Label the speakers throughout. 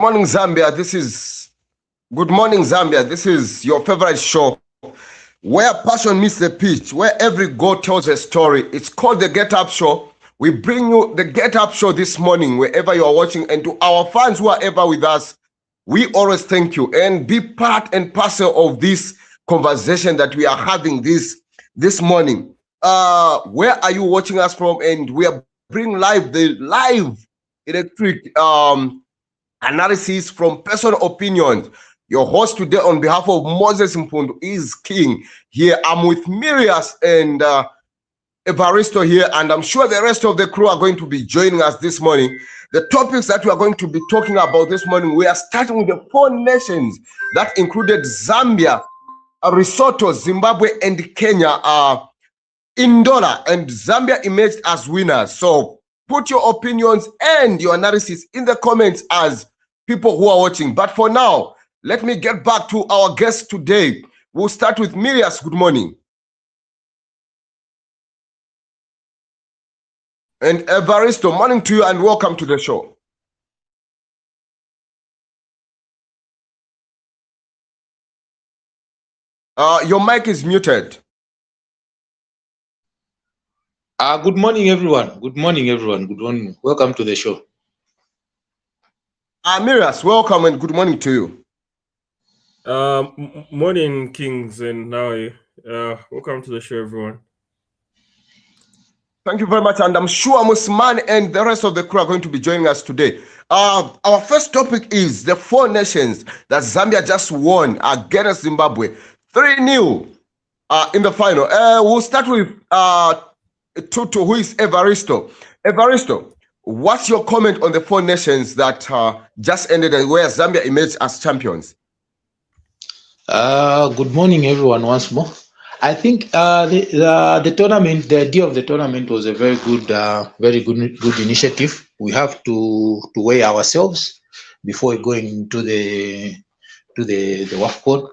Speaker 1: Morning, Zambia. Good morning, Zambia. This is your favorite show where passion meets the pitch, where every goal tells a story. It's called the Get Up Show. We bring you the Get Up Show this morning, wherever you are watching, and to our fans who are ever with us, we always thank you and be part and parcel of this conversation that we are having this morning. Where are you watching us from? And we are bringing the live electric analysis from personal opinions. Your host today on behalf of Moses Mpundu is King here. I'm with Mirias and Evaristo here, and I'm sure the rest of the crew are going to be joining us this morning. The topics that we are going to be talking about this morning, we are starting with the 4 nations that included Zambia, Lesotho, Zimbabwe, and Kenya in dollar, and Zambia emerged as winners. So put your opinions and your analysis in the comments as people who are watching. But for now, let me get back to our guest today. We'll start with Mirias. Good morning. And Evaristo, morning to you and welcome to the show. Your mic is muted.
Speaker 2: Good morning, everyone. Good morning, everyone. Good morning. Welcome to the show.
Speaker 1: Mirias, welcome and good morning to you.
Speaker 3: Morning, Kings and Nawi. Welcome to the show, everyone.
Speaker 1: Thank you very much, and I'm sure Musman and the rest of the crew are going to be joining us today. Our first topic is the 4 nations that Zambia just won against Zimbabwe, 3-0 in the final. We'll start with Tutu, who is Evaristo. Evaristo, what's your comment on the 4 nations that just ended and where Zambia emerged as champions?
Speaker 2: Good morning, everyone, once more. I think the tournament, the idea of the tournament was a very good initiative. We have to weigh ourselves before going into the WAFCON.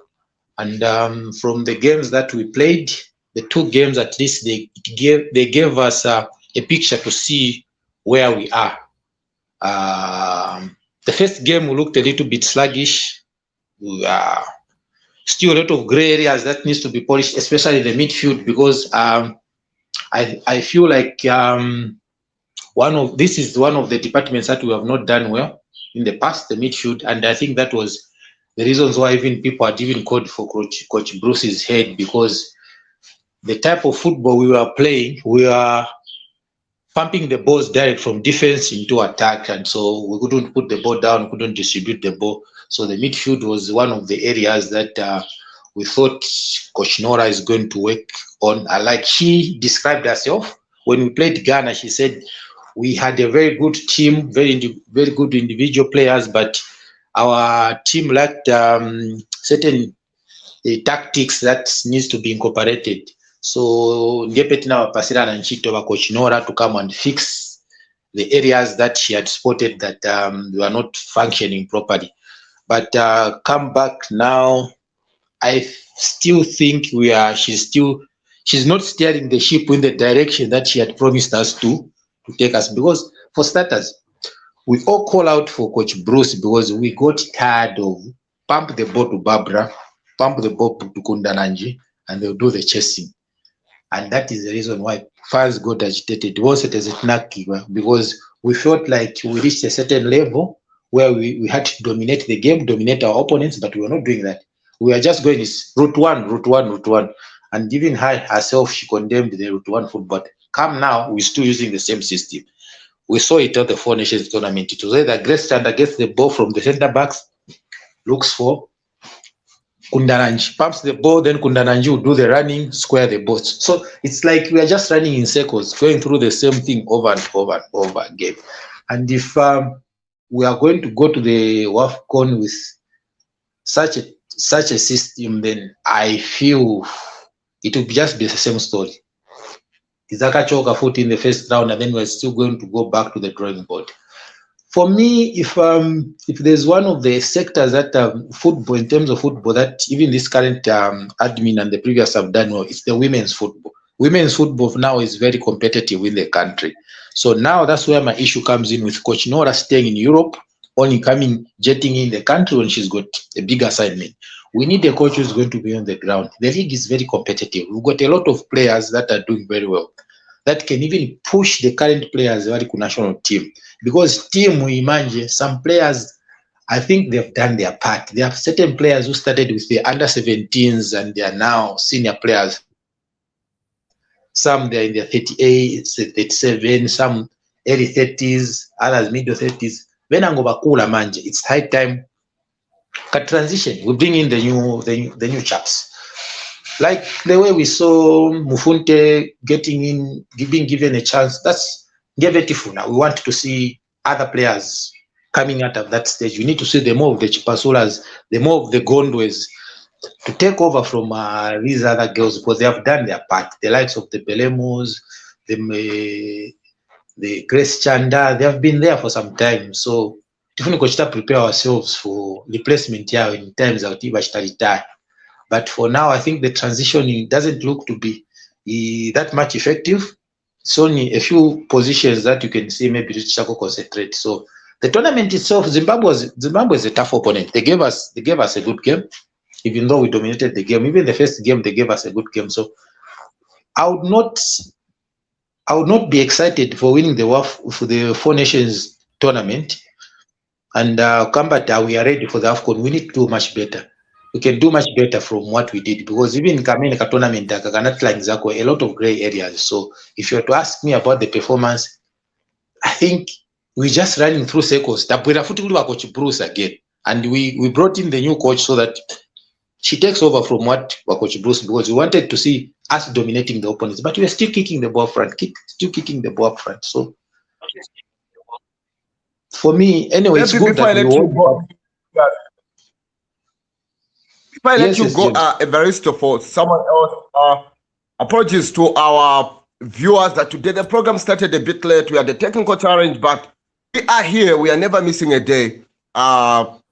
Speaker 2: And from the games that we played, the 2 games at least, they gave us a picture to see where we are. The first game we looked a little bit sluggish. Still a lot of gray areas that needs to be polished, especially the midfield, because I feel like this is one of the departments that we have not done well in the past, the midfield, and I think that was the reasons why even people had even called for Coach Bruce's head, because the type of football we were playing, we are pumping the balls direct from defense into attack, and so we couldn't put the ball down, couldn't distribute the ball. So the midfield was one of the areas that we thought Coach Nora is going to work on. Like she described herself when we played Ghana, she said we had a very good team, very good individual players, but our team lacked certain tactics that needs to be incorporated. So Ngepetina Pasira and Chitova Coach Nora to come and fix the areas that she had spotted that were not functioning properly. But come back now, I still think she's not steering the ship in the direction that she had promised us to take us. Because for starters, we all call out for Coach Bruce because we got tired of pump the ball to Barbara, pump the ball to Kundananji, and they'll do the chasing. And that is the reason why fans got agitated. Was it as a knacky, because we felt like we reached a certain level where we had to dominate the game, dominate our opponents, but we were not doing that. We were just going this route one. And even her herself, she condemned the route 1 football. Come now, we're still using the same system. We saw it at the 4 Nations tournament. It was either Grace Stand against the ball from the center backs, looks for Kundananji, pumps the ball, then Kundananji will do the running, square the ball. So it's like we are just running in circles, going through the same thing over and over again. And if we are going to go to the WAFCON with such a system, then I feel it will just be the same story. Izaka choke a foot in the first round, and then we're still going to go back to the drawing board. For me, if there's one of the sectors that football, in terms of football, that even this current admin and the previous have done well, it's the women's football. Women's football now is very competitive in the country. So now that's where my issue comes in with Coach Nora staying in Europe only coming, jetting in the country when she's got a big assignment. We need a coach who's going to be on the ground. The league is very competitive. We've got a lot of players that are doing very well, that can even push the current players the national team. Because team, we imagine some players, I think they've done their part. There are certain players who started with the under 17s and they are now senior players. Some they're in their 38, 37, some early 30s, others middle 30s. It's high time transition. We bring in the new chaps. Like the way we saw Mufunte being given a chance. That's beautiful. Now we want to see other players coming out of that stage. We need to see the more of the Chipasulas, the more of the Gondwes to take over from these other girls, because they have done their part. The likes of the Belemos, the Grace Chanda, they have been there for some time. So definitely prepare ourselves for replacement here in times of retire. But for now, I think the transitioning doesn't look to be that much effective. It's only a few positions that you can see maybe Chako concentrate. So the tournament itself, Zimbabwe is a tough opponent. They gave us a good game, even though we dominated the game. Even the first game, they gave us a good game. So I would not be excited for winning the Four Nations tournament. And Kambata, we are ready for the AFCON. We need to do much better. We can do much better from what we did, because even in Kamenika tournament, a lot of gray areas. So if you were to ask me about the performance, I think we're just running through circles. Coach Bruce again, and we brought in the new coach so that she takes over from what Coach Bruce, because we wanted to see us dominating the opponents, but we are still kicking the ball front, So for me, anyway, it's good that
Speaker 1: if I let you go, Evaristo, for someone else, apologies to our viewers that today the program started a bit late. We had a technical challenge, but we are here. We are never missing a day.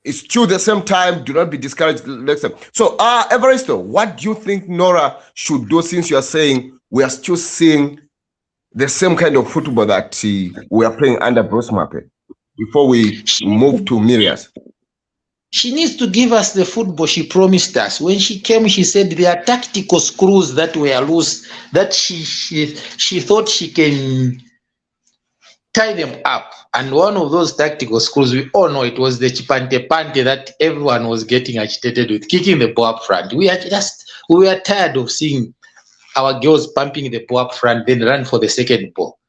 Speaker 1: It's still the same time. Do not be discouraged next time. So, Evaristo, what do you think Nora should do, since you are saying we are still seeing the same kind of football that we are playing under Bruce Mape, before we move to Mirias?
Speaker 2: She needs to give us the football she promised us. When she came, she said there are tactical screws that were loose, that she thought she can tie them up. And one of those tactical screws, we all know it was the chipante that everyone was getting agitated with, kicking the ball up front. We were tired of seeing our girls pumping the ball up front, then run for the second ball.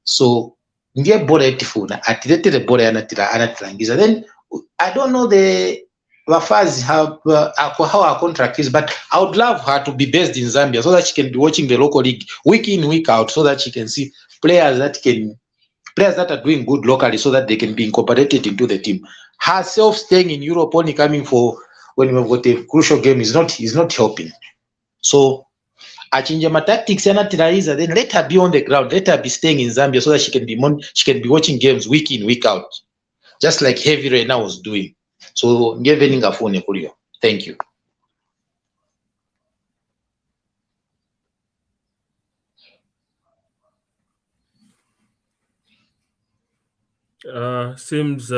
Speaker 2: So then I don't know the Wafazi how our contract is, but I would love her to be based in Zambia so that she can be watching the local league week in, week out, so that she can see players that are doing good locally, so that they can be incorporated into the team. Herself staying in Europe, only coming for when we've got a crucial game, is not helping. So Achinjama tactics, then let her be on the ground, let her be staying in Zambia so that she can be watching games week in, week out, just like Heavy Reina was doing. So thank you.
Speaker 3: Seems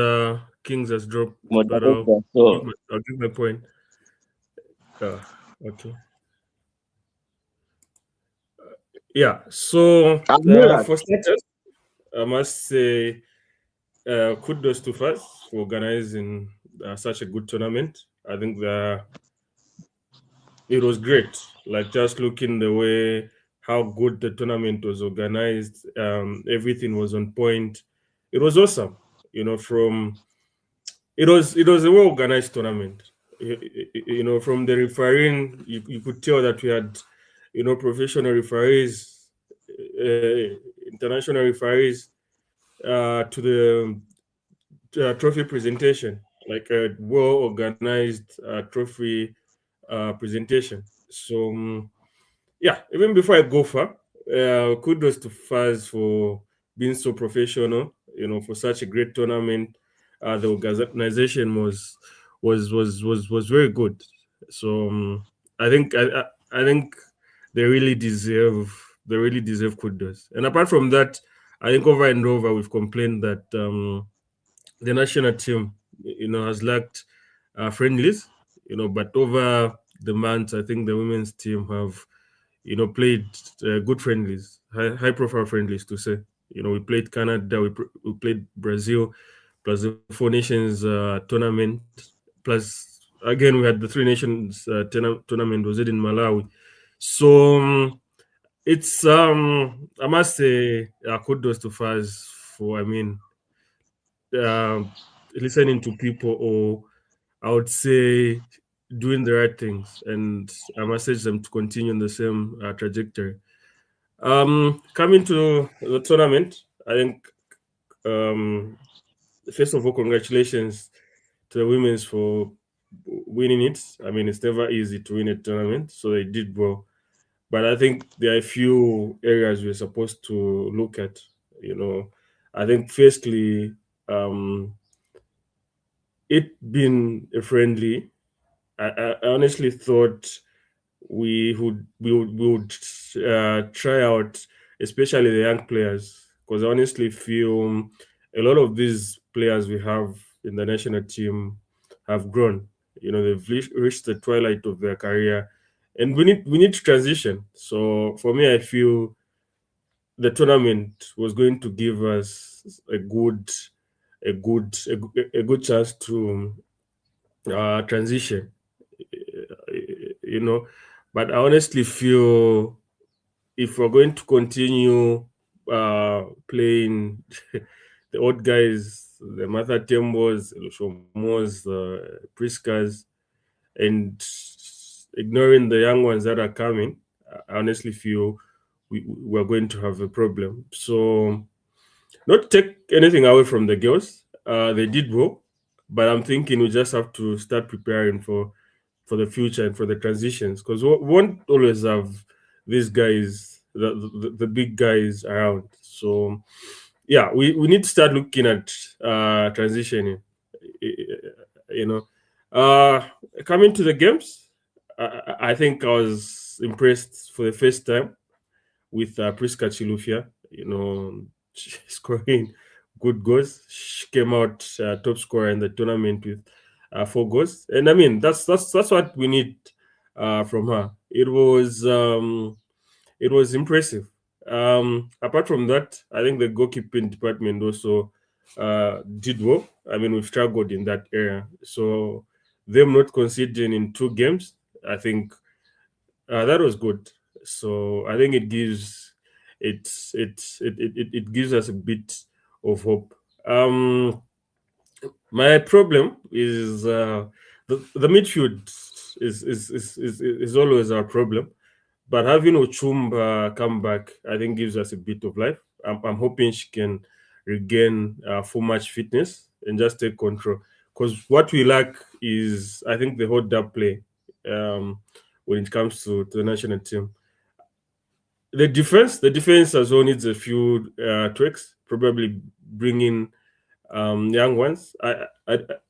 Speaker 3: Kings has dropped, but I'll give my point. Okay. Yeah, so for starters, I must say kudos to FAS for organizing such a good tournament. I think it was great. Like, just looking the way how good the tournament was organized, everything was on point. It was awesome. It was a well organized tournament. From the refereeing, you could tell that we had professional referees, international referees, to the trophy presentation, like a well organized trophy presentation. So yeah, even before I go far, kudos to FAS for being so professional, for such a great tournament. The organization was very good. So I think they really deserve kudos. And apart from that, I think over and over we've complained that the national team, has lacked friendlies, but over the months, I think the women's team have, played good friendlies, high profile friendlies to say. We played Canada, we played Brazil, plus the Four Nations tournament, plus again we had the Three Nations tournament, was it in Malawi? So it's I must say kudos to Faz for, uh, listening to people, or I would say doing the right things, and I must urge them to continue in the same trajectory. Coming to the tournament, I think, first of all, congratulations to the women's for winning it. I mean, it's never easy to win a tournament, so they did well. But I think there are a few areas we're supposed to look at. I think firstly, it being a friendly, I honestly thought we would try out, especially the young players, because I honestly feel a lot of these players we have in the national team have grown. They've reached the twilight of their career, and we need to transition. So for me, I feel the tournament was going to give us a good chance to transition, you know. But I honestly feel if we're going to continue playing the old guys, the Martha Tembos, the Shomos, the Priskas, and ignoring the young ones that are coming, I honestly feel we're going to have a problem. So, not take anything away from the girls, they did well, but I'm thinking we just have to start preparing for the future and for the transitions, because we won't always have these guys, the big guys around. So yeah, we need to start looking at transitioning. You know, coming to the games, I think I was impressed for the first time with Priska Chilufya. Scoring good goals. She came out top scorer in the tournament with 4 goals, and I mean that's what we need from her. It was impressive. Apart from that, I think the goalkeeping department also did well. I mean, we've struggled in that area, so them not conceding in 2 games, I think that was good. So I think it gives us a bit of hope. My problem is the midfield is always our problem. But having Ochumba come back, I think, gives us a bit of life. I'm hoping she can regain full match fitness and just take control. Because what we lack is, I think, the hold up play when it comes to the national team. The defense as well needs a few tweaks. Probably bringing young ones. I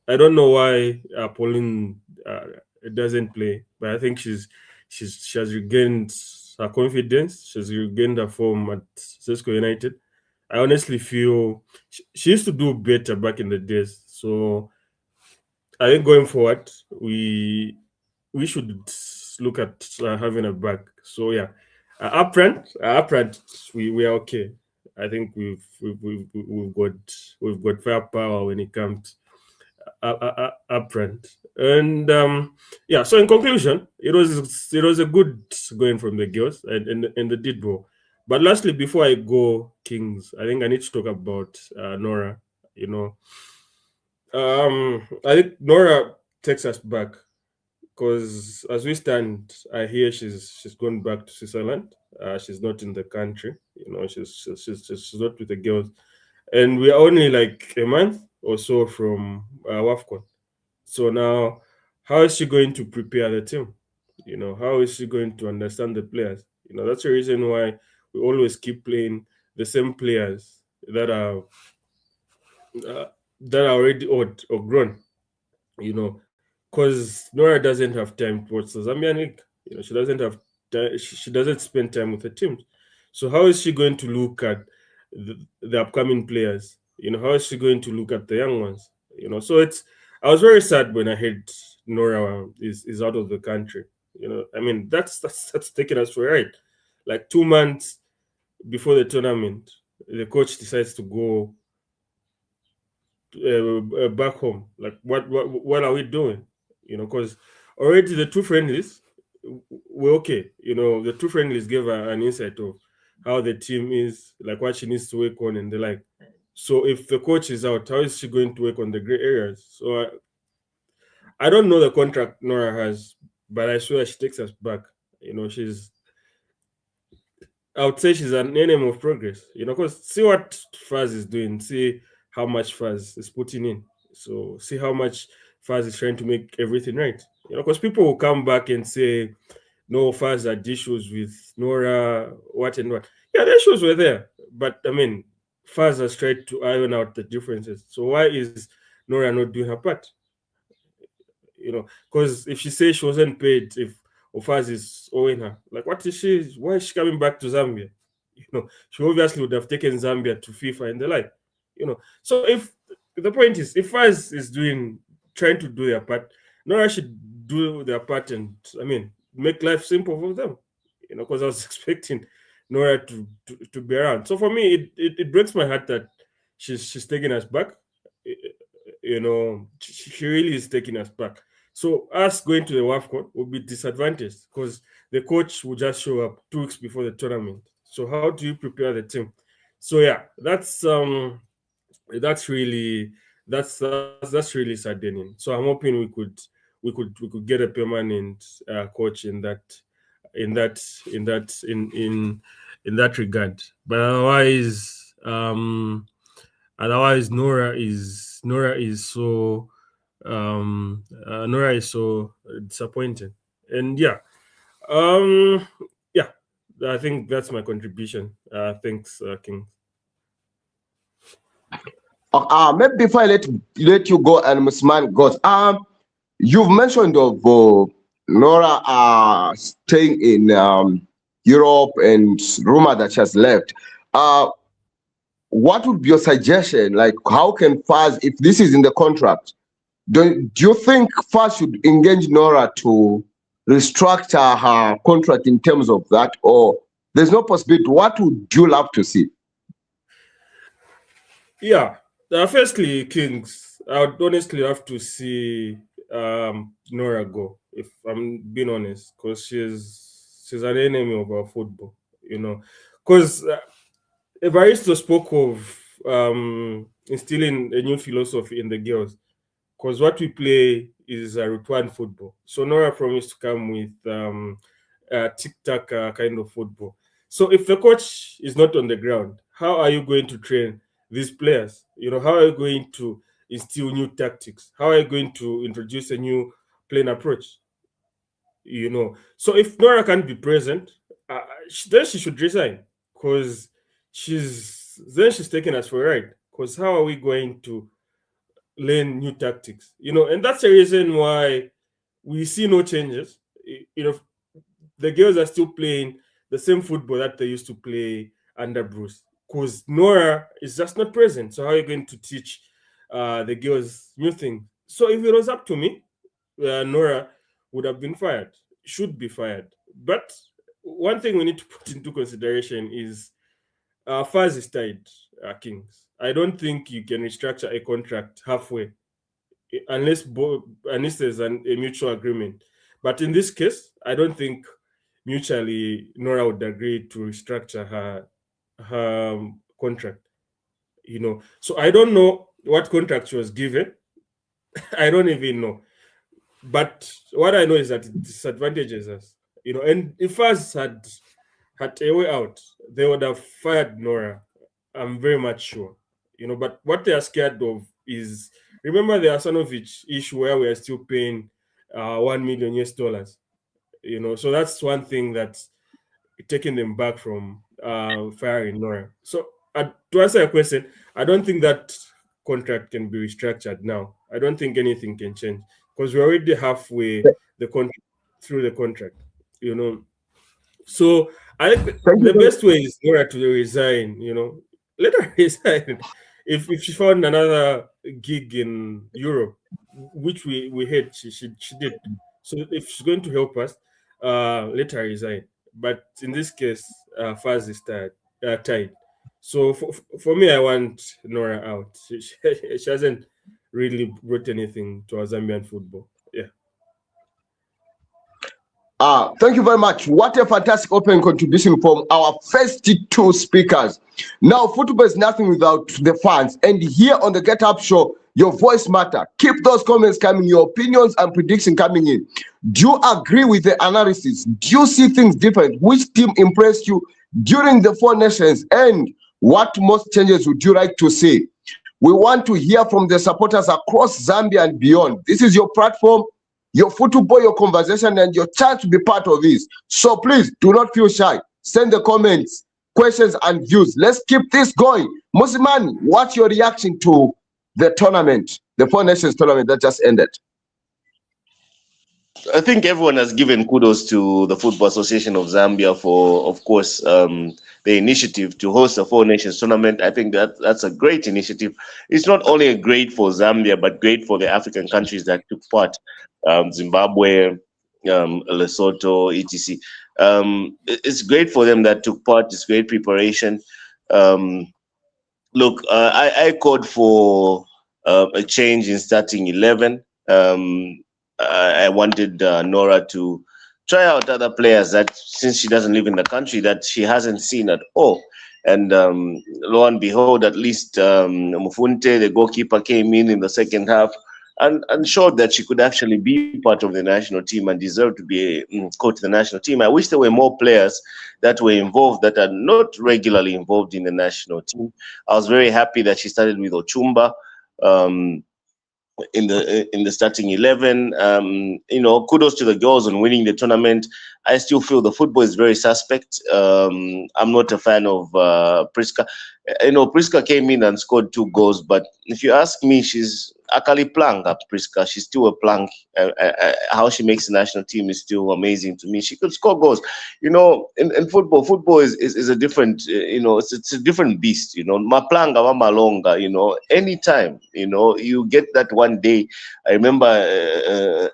Speaker 3: don't know why Pauline doesn't play, but I think she has regained her confidence. She's regained her form at ZESCO United. I honestly feel she used to do better back in the days. So I think going forward, we should look at having her back. So yeah, up front, we are okay. I think we've got firepower when it comes up front. And yeah, so in conclusion, it was a good going from the girls, and they did well. But lastly, before I go Kings, I think I need to talk about Nora. You know, I think Nora takes us back, because as we stand, I hear she's gone back to Switzerland. She's not in the country. She's not with the girls, and we are only like a month or so from WAFCON. So now, how is she going to prepare the team? How is she going to understand the players? That's the reason why we always keep playing the same players uh, that are already old or grown. Because Nora doesn't have time to watch the Zambian league. She doesn't have she doesn't spend time with the teams. So how is she going to look at the upcoming players? How is she going to look at the young ones? So I was very sad when I heard Nora is out of the country. I mean, that's taking us for a ride. Like 2 months before the tournament, the coach decides to go back home. Like, what are we doing? Because already the two friendlies were okay. The two friendlies gave her an insight of how the team is, like what she needs to work on, and the like. So if the coach is out, how is she going to work on the gray areas? So I don't know the contract Nora has, but I swear she takes us back. I would say she's an enemy of progress. Because see what Faz is doing. See how much Faz is putting in. So see how much Faz is trying to make everything right. Because people will come back and say, no, Faz had issues with Nora, what and what. Yeah, the issues were there. But I mean, Faz has tried to iron out the differences. So why is Nora not doing her part? Because if she says she wasn't paid, if Ofaz is owing her, like, what is she? Why is she coming back to Zambia? She obviously would have taken Zambia to FIFA and the like. So if the point is, if Faz is trying to do their part, Nora should do their part, and I mean, make life simple for them. Because I was expecting Nora to be around. So for me, it breaks my heart that she's taking us back. She really is taking us back. So us going to the WAFCON will be disadvantaged because the coach will just show up 2 weeks before the tournament. So how do you prepare the team? So yeah, that's really saddening. So I'm hoping we could get a permanent coach in that regard. But otherwise Nora is so Nora is so disappointing. And yeah, I think that's my contribution. Thanks, King.
Speaker 1: Maybe before I let you go and Musman goes, you've mentioned of Nora staying in Europe and rumor that she has left. What would be your suggestion? Like, how can Faz, if this is in the contract, do you think Faz should engage Nora to restructure her contract in terms of that, or there's no possibility? What would you love to see?
Speaker 3: Yeah, firstly, Kings, I would honestly have to see Nora go, if I'm being honest, because she's an enemy of our football, because Evaristo spoke of instilling a new philosophy in the girls, because what we play is a return football. So Nora promised to come with tic-tac kind of football. So if the coach is not on the ground, how are you going to train these players? How are you going to instill new tactics? How are you going to introduce a new playing approach? So if Nora can't be present, then she should resign, because she's taking us for a ride. Because how are we going to learn new tactics? And that's the reason why we see no changes. The girls are still playing the same football that they used to play under Bruce, because Nora is just not present. So how are you going to teach the girls new things? So if it was up to me, Nora would have been fired, should be fired. But one thing we need to put into consideration is Faz is tied, Kings. I don't think you can restructure a contract halfway unless there's a mutual agreement. But in this case, I don't think mutually Nora would agree to restructure her contract. So I don't know what contract she was given. I don't even know. But what I know is that it disadvantages us. And if us had a way out, they would have fired Nora. I'm very much sure. But what they are scared of is, remember the Asanovic issue where we are still paying $1 million US. So that's one thing that's taking them back from firing Nora. So to answer your question, I don't think that contract can be restructured now. I don't think anything can change, because we're already halfway through the contract. So I think the best way is Nora to resign. Let her resign. if she found another gig in Europe, which we had, she did. So if she's going to help us, let her resign. But in this case, Faz is tied. So for me, I want Nora out. She hasn't really brought anything to our Zambian football. Yeah.
Speaker 1: Thank you very much. What a fantastic opening contribution from our first two speakers. Now, football is nothing without the fans. And here on the Get Up Show, your voice matter. Keep those comments coming, your opinions and prediction coming in. Do you agree with the analysis? Do you see things different? Which team impressed you during the Four Nations? And what most changes would you like to see? We want to hear from the supporters across Zambia and beyond. This is your platform, your football, your conversation, and your chance to be part of this. So please do not feel shy. Send the comments, questions, and views. Let's keep this going. Musimani, what's your reaction to the tournament, the Four Nations tournament that just ended?
Speaker 4: I think everyone has given kudos to the Football Association of Zambia for, of course, the initiative to host a Four Nations tournament. I think that's a great initiative. It's not only great for Zambia, but great for the African countries that took part, Zimbabwe, Lesotho, etc. It's great for them that took part. It's great preparation. Look, I called for a change in starting 11. I wanted Nora to try out other players that, since she doesn't live in the country, that she hasn't seen at all. And lo and behold, at least Mufunte, the goalkeeper, came in the second half and showed that she could actually be part of the national team and deserve to be called to the national team. I wish there were more players that were involved that are not regularly involved in the national team. I was very happy that she started with Ochumba in the starting 11. Kudos to the girls on winning the tournament. I still feel the football is very suspect. I'm not a fan of Priska. Priska came in and scored 2 goals, but if you ask me, she's Akali Plank up Priska. She's still a plank. How she makes the national team is still amazing to me. She could score goals. In football is a different, it's a different beast. Maplanga, Malonga, anytime, you get that one day. I remember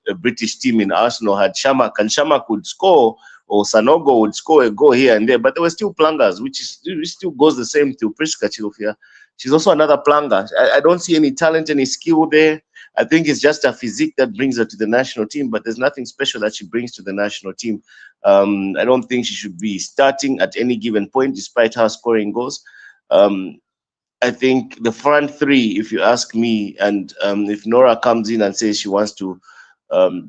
Speaker 4: a British team in Arsenal had Shamak, and Shamak would score, or Sanogo would score a goal here and there, but there were still plangers, which still goes the same to Priska Chilofia. She's also another planger. I don't see any talent, any skill there. I think it's just her physique that brings her to the national team, but there's nothing special that she brings to the national team. I don't think she should be starting at any given point, despite her scoring goals. I think the front three, if you ask me, and if Nora comes in and says she wants to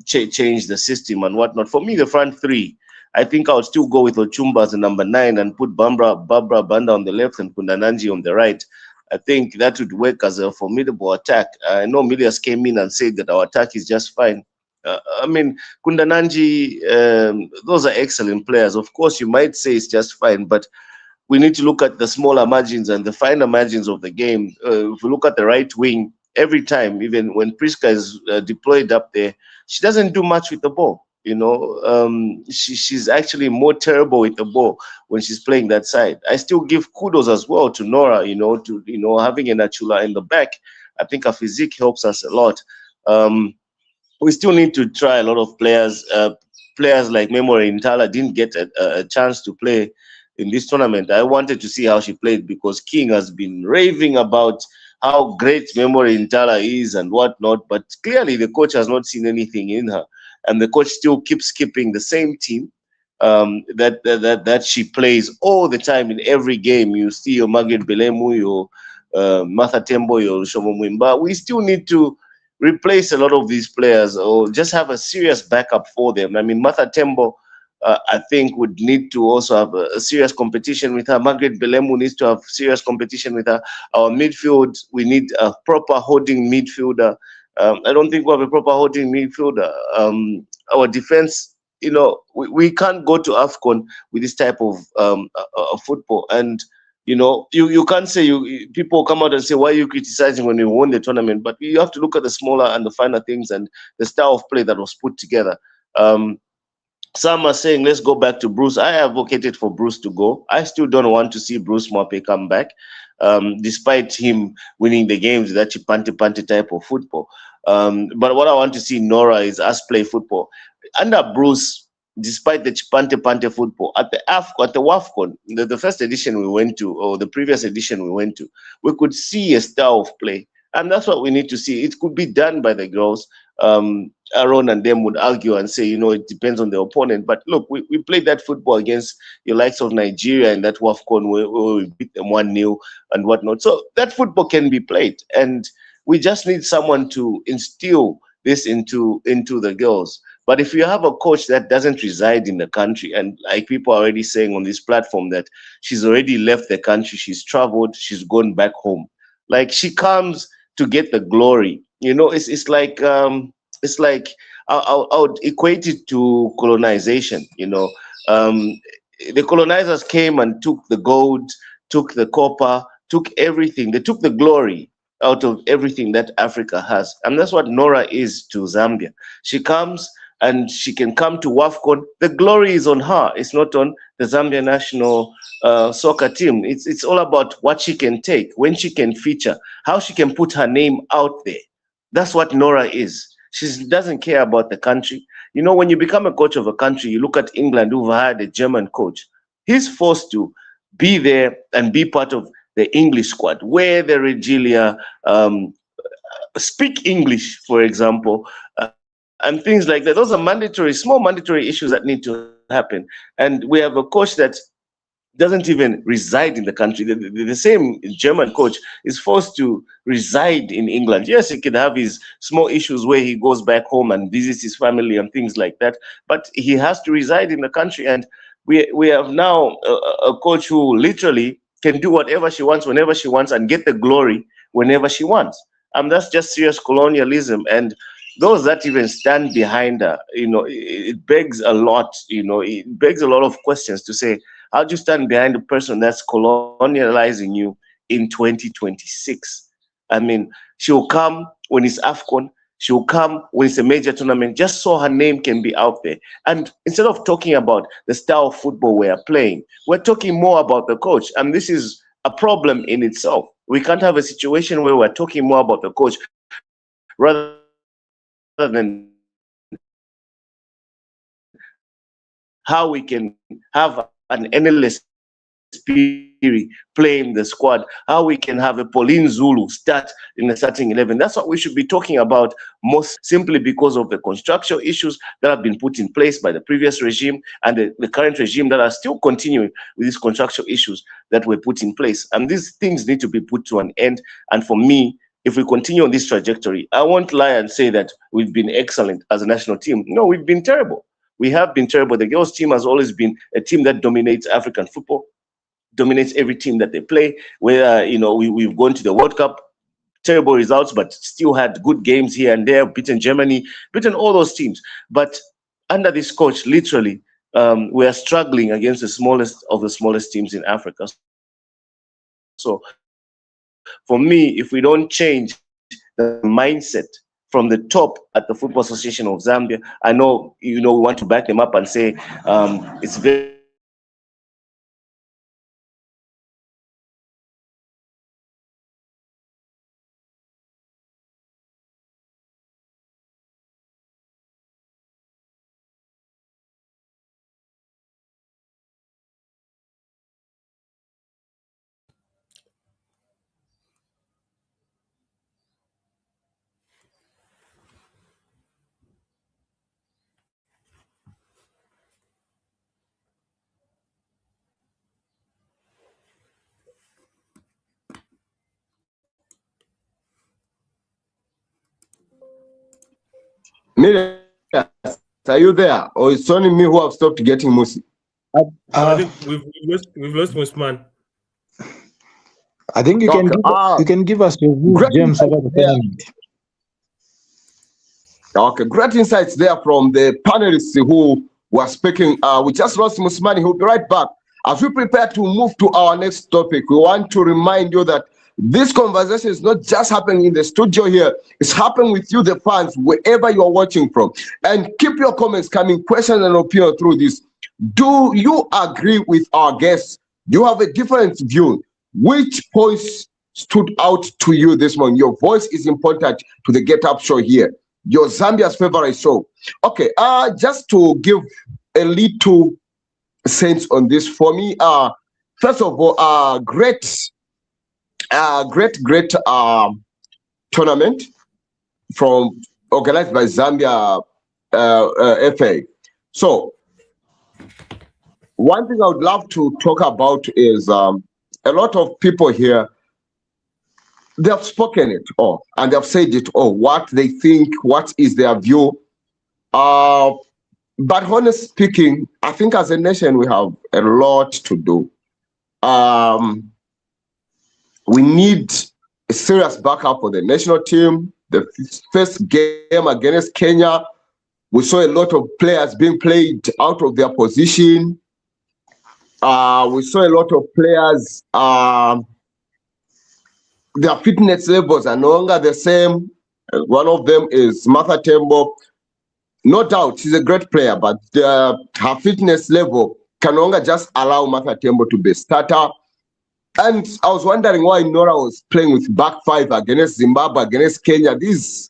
Speaker 4: change the system and whatnot, for me, the front three, I think I would still go with Ochumba as the number 9 and put Barbara Banda on the left and Kundananji on the right. I think that would work as a formidable attack. I know Milias came in and said that our attack is just fine. Kundananji, those are excellent players. Of course, you might say it's just fine, but we need to look at the smaller margins and the finer margins of the game. If we look at the right wing, every time, even when Priska is deployed up there, she doesn't do much with the ball. She's actually more terrible with the ball when she's playing that side. I still give kudos as well to Nora, to having a Nachula in the back. I think her physique helps us a lot. We still need to try a lot of players. Players like Memory Intala didn't get a chance to play in this tournament. I wanted to see how she played because King has been raving about how great Memory Intala is and whatnot, but clearly the coach has not seen anything in her. And the coach still keeps keeping the same team that she plays all the time in every game. You see your Margaret Belemu, your Martha Tembo, your Shomo Mwimba. We still need to replace a lot of these players or just have a serious backup for them. I mean, Martha Tembo, I think, would need to also have a serious competition with her. Margaret Belemu needs to have serious competition with her. Our midfield, we need a proper holding midfielder. I don't think we have a proper holding midfielder. Our defense, we can't go to AFCON with this type of football. And, you can't say, people come out and say, why are you criticizing when you won the tournament? But you have to look at the smaller and the finer things and the style of play that was put together. Some are saying, let's go back to Bruce. I advocated for Bruce to go. I still don't want to see Bruce Mwape come back. despite him winning the games, that chipante type of football. But what I want to see, Nora, is us play football. Under Bruce, despite the chipante football, at the WAFCON, the first edition we went to, or the previous edition we went to, we could see a style of play. And that's what we need to see. It could be done by the girls. Aaron and them would argue and say, it depends on the opponent. But look, we played that football against your likes of Nigeria and that WAFCON where we beat them 1-0 and whatnot. So that football can be played. And we just need someone to instill this into the girls. But if you have a coach that doesn't reside in the country, and like people are already saying on this platform that she's already left the country, she's traveled, she's gone back home. Like, she comes to get the glory. It's like I would equate it to colonization. The colonizers came and took the gold, took the copper, took everything. They took the glory out of everything that Africa has. And that's what Nora is to Zambia. She comes and she can come to WAFCON. The glory is on her. It's not on the Zambia national soccer team. It's all about what she can take, when she can feature, how she can put her name out there. That's what Nora is. She doesn't care about the country. When you become a coach of a country, you look at England, who've hired a German coach. He's forced to be there and be part of the English squad, where the Regalia speak English, for example, and things like that. Those are small mandatory issues that need to happen. And we have a coach that doesn't even reside in the country. The same German coach is forced to reside in England. Yes, he can have his small issues where he goes back home and visits his family and things like that, but he has to reside in the country. And we have now a coach who literally can do whatever she wants, whenever she wants, and get the glory whenever she wants. And that's just serious colonialism. And those that even stand behind her, it begs a lot, it begs a lot of questions to say, how do you stand behind a person that's colonializing you in 2026? I mean, she'll come when it's AFCON, she'll come when it's a major tournament, just so her name can be out there. And instead of talking about the style of football we are playing, we're talking more about the coach. And this is a problem in itself. We can't have a situation where we're talking more about the coach rather than how we can have an NLS playing the squad, how we can have a Pauline Zulu start in the starting 11. That's what we should be talking about, most simply because of the construction issues that have been put in place by the previous regime and the current regime that are still continuing with these construction issues that were put in place. And these things need to be put to an end. And for me, if we continue on this trajectory, I won't lie and say that we've been excellent as a national team. No, we've been terrible. We have been terrible. The girls' team has always been a team that dominates African football, dominates every team that they play. Where we've gone to the World Cup, terrible results, but still had good games here and there, beaten Germany, beaten all those teams. But under this coach, literally, we are struggling against the smallest of the smallest teams in Africa. So for me, if we don't change the mindset from the top at the Football Association of Zambia, I know, we want to back them up and say it's very
Speaker 1: Miriam, are you there? Or it's only me who have stopped getting Musi?
Speaker 3: I think we've lost Musman.
Speaker 5: I think you can give us your view, James, about the tournament.
Speaker 1: Okay, great insights there from the panelists who were speaking. We just lost Musmani. He'll be right back. As we prepare to move to our next topic, we want to remind you that this conversation is not just happening in the studio here. It's happening with you, the fans, wherever you're watching from. And keep your comments coming, questions and opinion through this. Do you agree with our guests? Do you have a different view? which points stood out to you this morning? Your voice is important to the Get Up show here. Your Zambia's favorite show. Okay, just to give a little sense on this for me, first of all, great tournament from organized by Zambia FA. So one thing I would love to talk about is a lot of people here, they have spoken it all and they have said it all, what they think, what is their view. But honestly speaking, I think as a nation we have a lot to do. We need a serious backup for the national team. The first game against Kenya, we saw a lot of players being played out of their position. We saw a lot of players, their fitness levels are no longer the same. One of them is Martha Tembo. No doubt, she's a great player, but her fitness level can no longer just allow Martha Tembo to be a starter. And I was wondering why Nora was playing with back five against Zimbabwe, against Kenya. These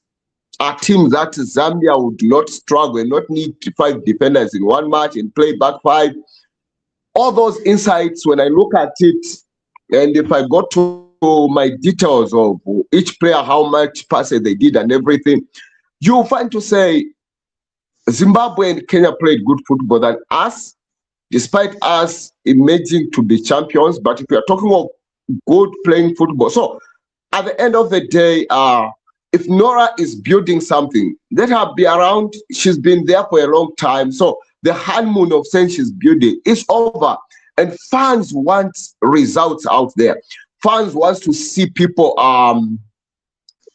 Speaker 1: are teams that Zambia would not struggle, not need 5 defenders in one match and play back five. All those insights, when I look at it, and if I go to my details of each player, how much passes they did and everything, you'll find to say Zimbabwe and Kenya played good football than us, despite us emerging to be champions. But if we are talking of good playing football, so at the end of the day, if Nora is building something, let her be around. She's been there for a long time. So the honeymoon of saying she's building is over. And fans want results out there. Fans want to see people,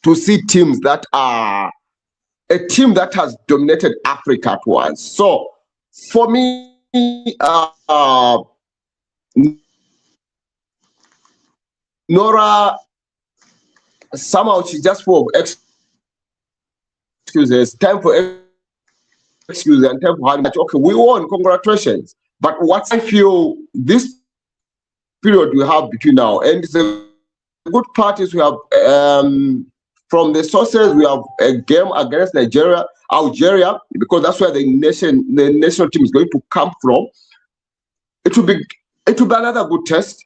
Speaker 1: to see teams that are a team that has dominated Africa at once. So for me, Nora, somehow she just for excuses, time for excuses and time for having match. Okay, we won, congratulations. But what I feel this period we have between now and the good part is we have from the sources we have a game against Algeria, because that's where the national team is going to come from. It will be another good test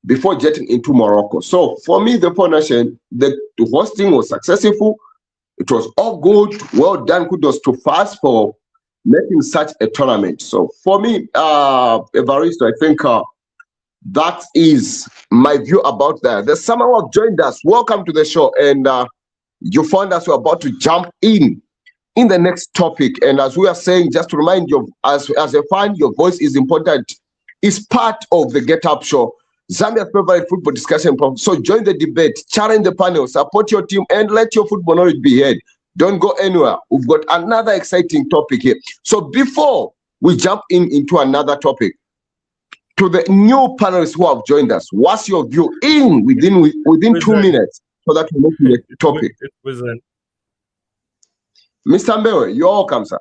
Speaker 1: before getting into Morocco. So for me, the Four Nation, the hosting was successful. It was all good. Well done. Kudos to FAS for making such a tournament. So for me, Evaristo, I think that is my view about that. There's someone who have joined us. Welcome to the show. And you found us, we're about to jump in the next topic. And as we are saying, just to remind you, as a fan, your voice is important. It's part of the Get Up show, Zambia's favorite football discussion. So join the debate, challenge the panel, support your team, and let your football knowledge be heard. Don't go anywhere. We've got another exciting topic here. So before we jump into another topic, to the new panelists who have joined us, what's your view within 2 minutes so that we move to the topic? Mr. Mbewe, you're welcome, sir.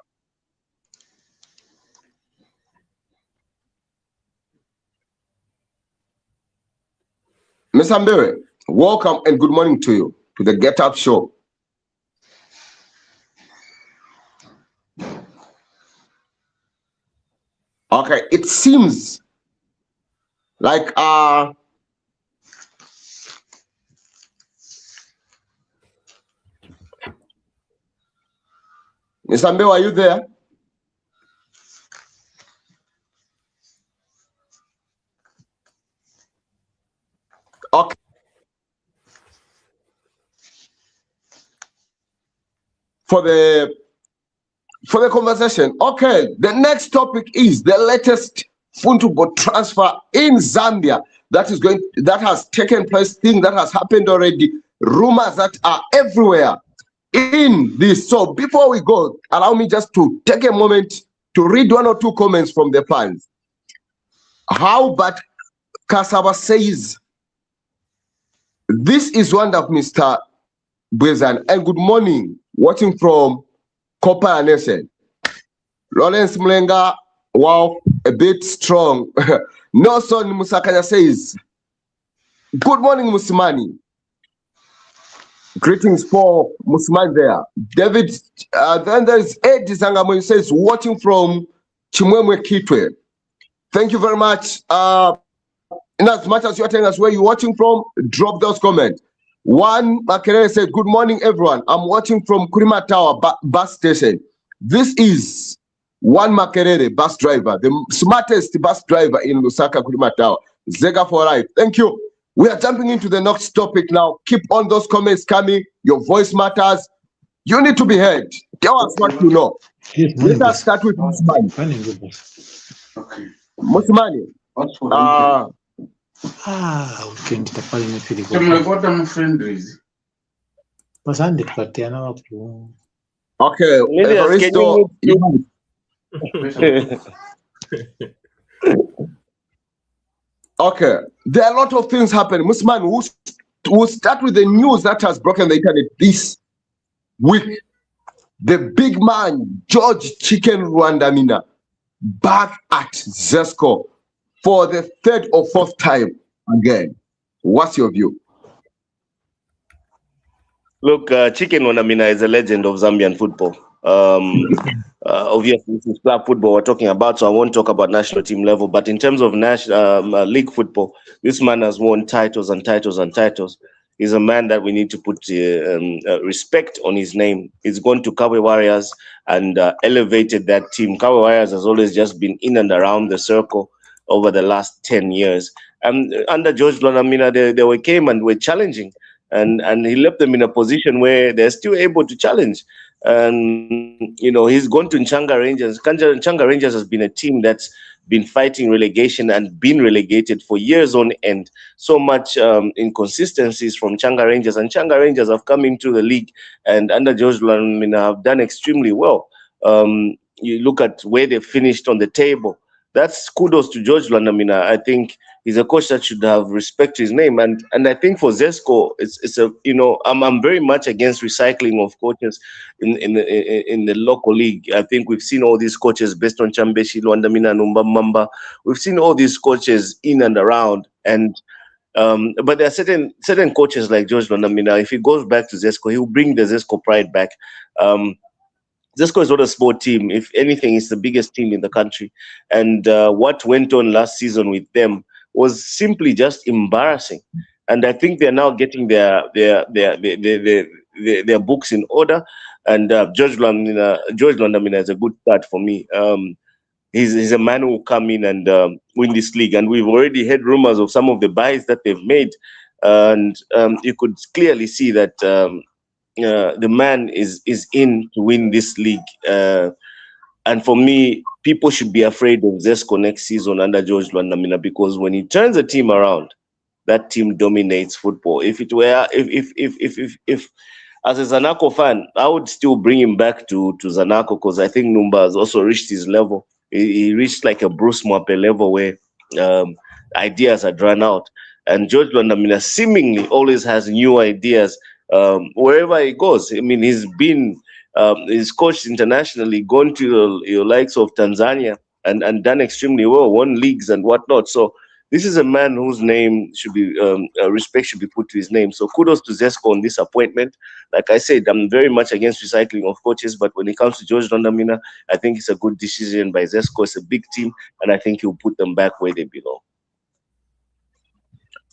Speaker 1: Mr. Mbewe, welcome and good morning to you, to the Get Up show. Okay, it seems like Mr. Mbewe, are you there? Okay. For the conversation. Okay, the next topic is the latest football transfer in Zambia that has taken place, thing that has happened already, rumors that are everywhere in this. So before we go, allow me just to take a moment to read 1 or 2 comments from the fans. How about Kasaba says, this is wonderful, Mr. Bwezan, and good morning, watching from Copa Nation. Lawrence Mlenga, wow, a bit strong. Nelson Musakanya says, Good morning, Musimani. Greetings for Musimani there. David, then there's Ed Zangamo, who says, watching from Chimwemwe Kitwe. Thank you very much. In as much as you're telling us where you're watching from, drop those comments. One Makerere said, good morning, everyone. I'm watching from Kurima Tower bus station. This is one Makerere bus driver, the smartest bus driver in Lusaka, Kurima Tower. Zega for life. Thank you. We are jumping into the next topic now. Keep on those comments coming. Your voice matters. You need to be heard. Tell us what you know. Let us start with Musimani.
Speaker 6: Okay.
Speaker 1: Musimani.
Speaker 5: Ukenda pale imefili kwa.
Speaker 6: Tumepata mfriendlies.
Speaker 5: Pasande tukatiana wapo.
Speaker 1: Okay, Evaristo. Okay, there are a lot of things happening. Musman, we'll start with the news that has broken the internet this week. The big man, George Chicken Lwandamina, back at ZESCO for the third or fourth time again. What's your view?
Speaker 4: Look, Chicken Lwandamina is a legend of Zambian football. Obviously, this is club football we're talking about, so I won't talk about national team level. But in terms of national league football, this man has won titles and titles and titles. He's a man that we need to put respect on his name. He's gone to Kawe Warriors and elevated that team. Kawe Warriors has always just been in and around the circle over the last 10 years. And under George Lwandamina, they came and were challenging. And he left them in a position where they're still able to challenge. And, you know, he's gone to Nchanga Rangers. Nchanga Rangers has been a team that's been fighting relegation and been relegated for years on end. So much inconsistencies from Nchanga Rangers. And Nchanga Rangers have come into the league and under George Lwandamina have done extremely well. You look at where they finished on the table. That's kudos to George Lwandamina. I think he's a coach that should have respect to his name. And I think for ZESCO, it's a, you know, I'm very much against recycling of coaches in the local league. I think we've seen all these coaches based on Chambeshi, Lwandamina, Mamba. We've seen all these coaches in and around. And but there are certain coaches like George Lwandamina. If he goes back to ZESCO, he'll bring the ZESCO pride back. ZESCO is not a sport team. If anything, it's the biggest team in the country. And what went on last season with them was simply just embarrassing. And I think they're now getting their books in order. And George Lwandamina is a good start for me. He's a man who will come in and win this league. And we've already heard rumors of some of the buys that they've made. And you could clearly see that the man is in to win this league. And for me, people should be afraid of ZESCO next season under George Lwandamina, because when he turns the team around, that team dominates football. If as a Zanaco fan, I would still bring him back to Zanaco, because I think Numba has also reached his level. He reached like a Bruce Mwape level where ideas are drawn out. And George Lwandamina seemingly always has new ideas wherever he goes. I mean, he's coached internationally, gone to your likes of Tanzania and done extremely well, won leagues and whatnot. So this is a man whose name should be, respect should be put to his name. So kudos to ZESCO on this appointment. Like I said, I'm very much against recycling of coaches, but when it comes to George Lwandamina, I think it's a good decision by ZESCO. It's a big team, and I think he'll put them back where they belong.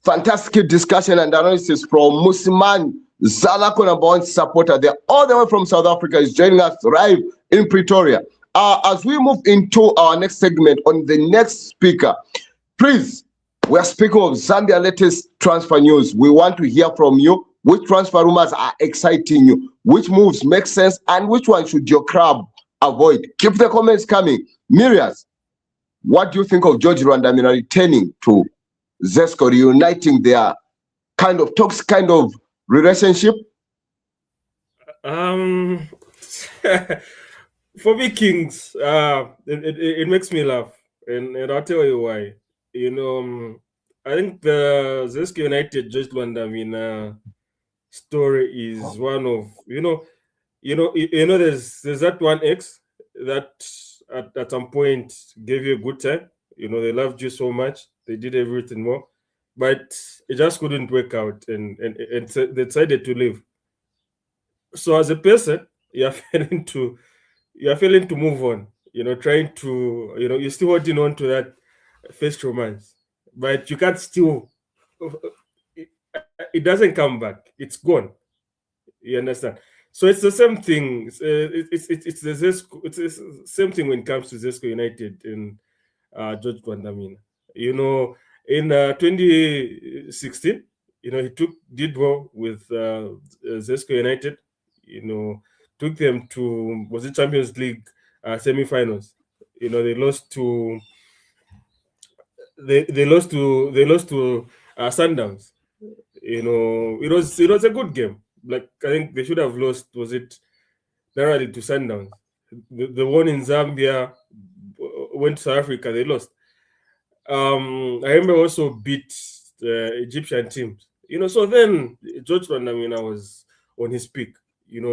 Speaker 1: Fantastic discussion and analysis from Musimani Zalako, number one supporter. They're all the way from South Africa. Is joining us live in Pretoria. As we move into our next segment on the next speaker, please, we are speaking of Zambia latest transfer news. We want to hear from you. Which transfer rumors are exciting you? Which moves make sense? And which one should your club avoid? Keep the comments coming. Mirias, what do you think of George Lwandamina returning to ZESCO, reuniting their kind of toxic kind of relationship?
Speaker 3: For me, Kings, it makes me laugh, and I'll tell you why. You know, I think the ZESCO United George Lwandamina story is one of there's that one ex that at some point gave you a good time. You know, they loved you so much, they did everything more. but it just couldn't work out, and they decided to leave. So as a person, you're failing to move on. Trying to, you're still holding on to that first romance, but you can't still. It doesn't come back. It's gone. You understand? So it's the same thing. It's the ZESCO. It's the same thing when it comes to ZESCO United and George Lwandamina. In 2016, he did well with ZESCO United. Took them to, was it Champions League semi-finals. They lost to Sundowns. It was a good game. Like, I think they should have lost. Was it narrowly to Sundowns? The one in Zambia went to South Africa. They lost. I remember also beat the Egyptian teams. So then George Lwandamina was on his peak.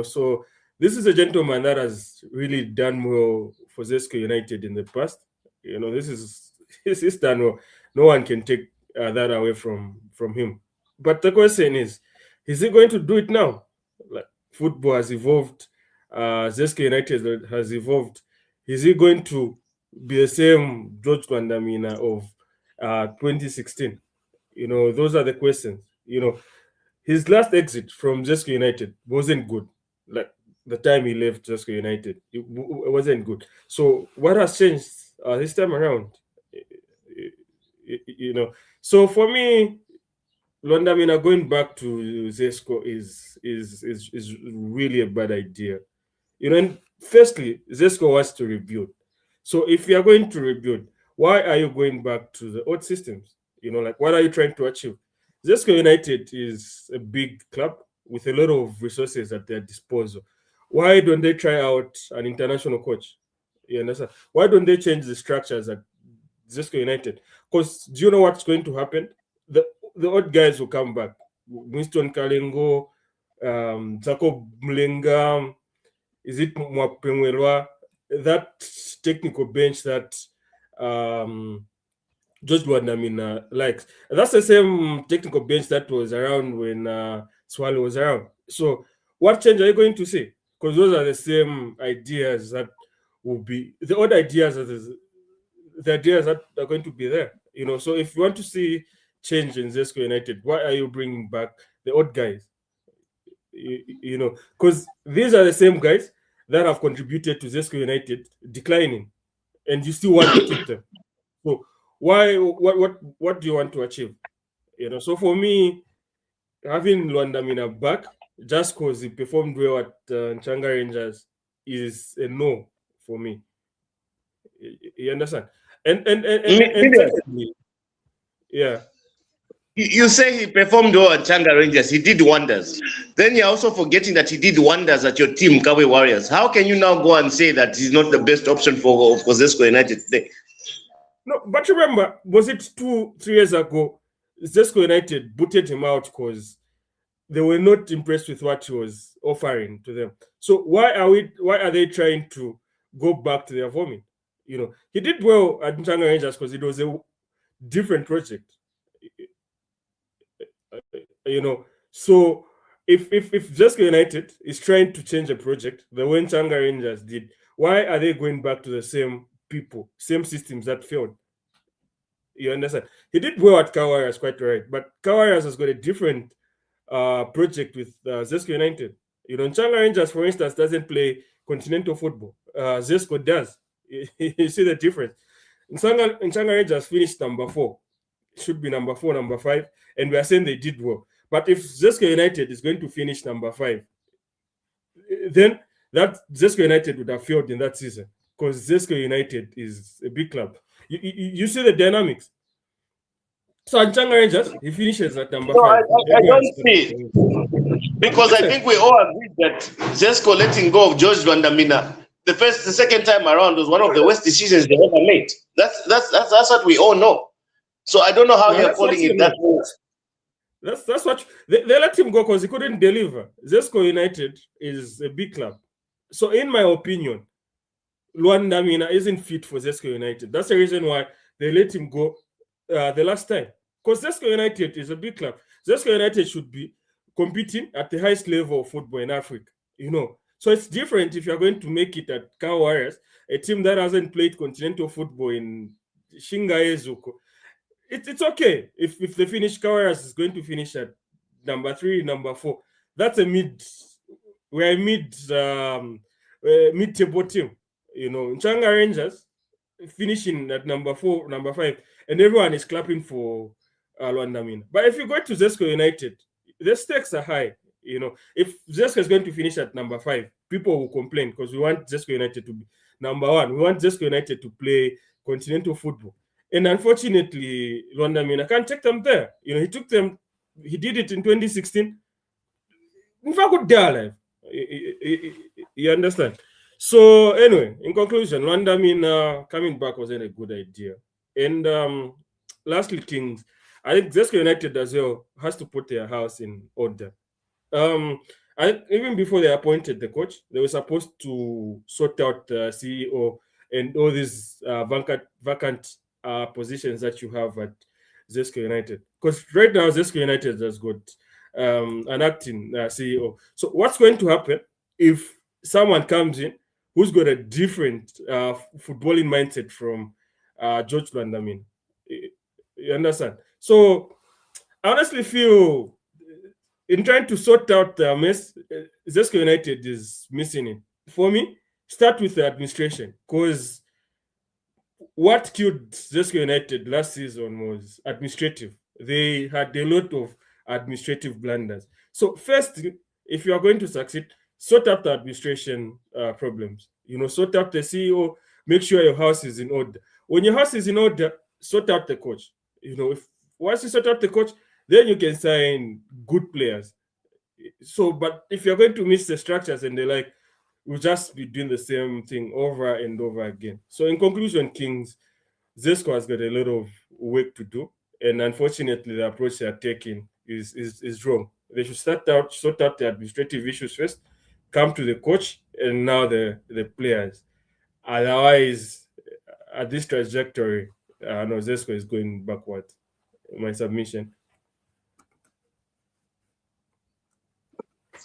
Speaker 3: So this is a gentleman that has really done well for ZESCO United in the past. He's done well. No one can take that away from him. But the question is he going to do it now? Like, football has evolved. ZESCO United has evolved. Is he going to be the same George Lwandamina of 2016? Those are the questions. His last exit from ZESCO United wasn't good. Like, the time he left ZESCO United, it wasn't good. So what has changed this time around? So for me, Lwandamina going back to ZESCO is really a bad idea. And firstly, ZESCO wants to rebuild. So if you are going to rebuild, why are you going back to the old systems? Like, what are you trying to achieve? ZESCO United is a big club with a lot of resources at their disposal. Why don't they try out an international coach? You understand? Why don't they change the structures at ZESCO United? Because do you know what's going to happen? The old guys will come back. Winston Kalengo, Jacob Mlenga, is it Mwapengwelwa? That technical bench that George Lwandamina likes. That's the same technical bench that was around when Swallow was around. So what change are you going to see? Because those are the same ideas that will be the old ideas, the ideas that are going to be there. So if you want to see change in ZESCO United, why are you bringing back the old guys? Because these are the same guys that have contributed to ZESCO United declining, and you still want to keep them. So why? What do you want to achieve? So for me, having Lwandamina back just because he performed well at Nchanga Rangers is a no for me. You understand? And secondly, yeah.
Speaker 4: You say he performed well at Nchanga Rangers. He did wonders. Then you're also forgetting that he did wonders at your team, Kawe Warriors. How can you now go and say that he's not the best option for ZESCO United today?
Speaker 3: No, but remember, was it 2-3 years ago, ZESCO United booted him out because they were not impressed with what he was offering to them. So why are they trying to go back to their vomit? He did well at Nchanga Rangers because it was a different project. So if ZESCO United is trying to change a project the way Nchanga Rangers did, why are they going back to the same people, same systems that failed? You understand? He did well at Kawarriors, quite right, but Kawarriors has got a different project with ZESCO United. Nchanga Rangers, for instance, doesn't play continental football. ZESCO does. You see the difference. Nchanga Rangers finished number 4. Should be number 4, number 5, and we are saying they did well. But if ZESCO United is going to finish number 5, then that ZESCO United would have failed in that season because ZESCO United is a big club. You see the dynamics. So Nchanga Rangers, he finishes at number 5.
Speaker 4: I don't see. Because I think we all agreed that ZESCO letting go of George Lwandamina the second time around was one of the worst decisions they ever made. That's what we all know. So I don't know how you're calling it that way.
Speaker 3: That's what they let him go because he couldn't deliver. ZESCO United is a big club. So in my opinion, Lwandamina isn't fit for ZESCO United. That's the reason why they let him go the last time. because ZESCO United is a big club. ZESCO United should be competing at the highest level of football in Africa, you know. So it's different if you're going to make it at Cow Warriors, a team that hasn't played continental football in Shingaye Zuko. It's okay if the finish Cow Warriors is going to finish at number 3, number 4. That's a mid-table team, you know. Nchanga Rangers finishing at number 4, number 5, and everyone is clapping for Lwandamina. But if you go to ZESCO United, the stakes are high. You know, if ZESCO is going to finish at number 5, people will complain because we want ZESCO United to be number 1. We want ZESCO United to play continental football. And unfortunately, Lwandamina can't take them there. You know, he did it in 2016. In fact, good day alive. You understand? So anyway, in conclusion, Lwandamina coming back wasn't a good idea. And lastly, Kings, I think ZESCO United as well has to put their house in order. Even before they appointed the coach, they were supposed to sort out the CEO and all these vacant positions that you have at ZESCO United. Because right now, ZESCO United has got an acting CEO. So what's going to happen if someone comes in who's got a different footballing mindset from George Lwandamina? You understand? So I honestly feel in trying to sort out the mess, ZESCO United is missing it. For me, start with the administration, because what killed ZESCO United last season was administrative. They had a lot of administrative blunders. So first, if you are going to succeed, sort out the administration problems. You know, sort out the CEO, make sure your house is in order. When your house is in order, sort out the coach. You know, once you sort out the coach, then you can sign good players. So, but if you're going to miss the structures and we'll just be doing the same thing over and over again. So in conclusion, Kings, ZESCO has got a lot of work to do. And unfortunately, the approach they are taking is wrong. They should sort out the administrative issues first, come to the coach, and now the players. Otherwise, at this trajectory, no, ZESCO is going backward. My submission.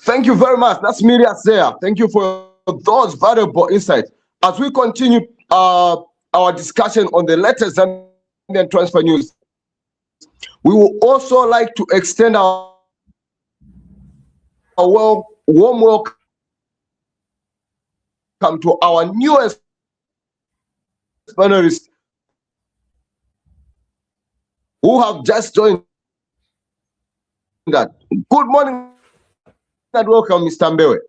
Speaker 1: Thank you very much. That's Miriam there. Thank you for those valuable insights. As we continue our discussion on the latest Zambian transfer news, we would also like to extend our warm welcome to our newest panelists who have just joined that. Good morning and welcome, Mr. Mbewe.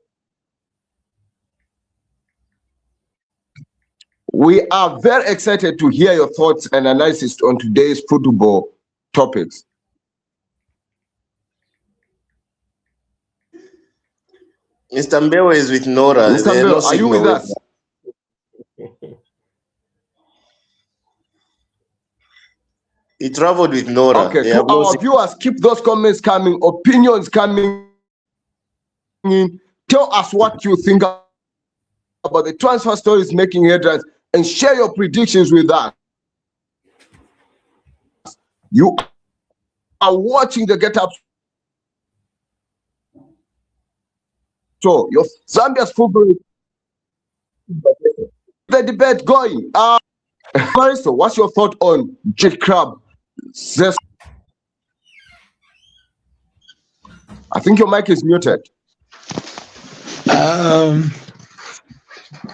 Speaker 1: We are very excited to hear your thoughts and analysis on today's football topics.
Speaker 4: Mr. Mbewe is with Nora.
Speaker 1: Mr. Mbewe, are you with us?
Speaker 4: He traveled with Nora.
Speaker 1: Okay, to our viewers, keep those comments coming, opinions coming in. Tell us what you think about the transfer stories making headlines and share your predictions with us. You are watching the Get Up Show. Your Zambia's football. The debate going. So what's your thought on Jet Crab? I think your mic is muted.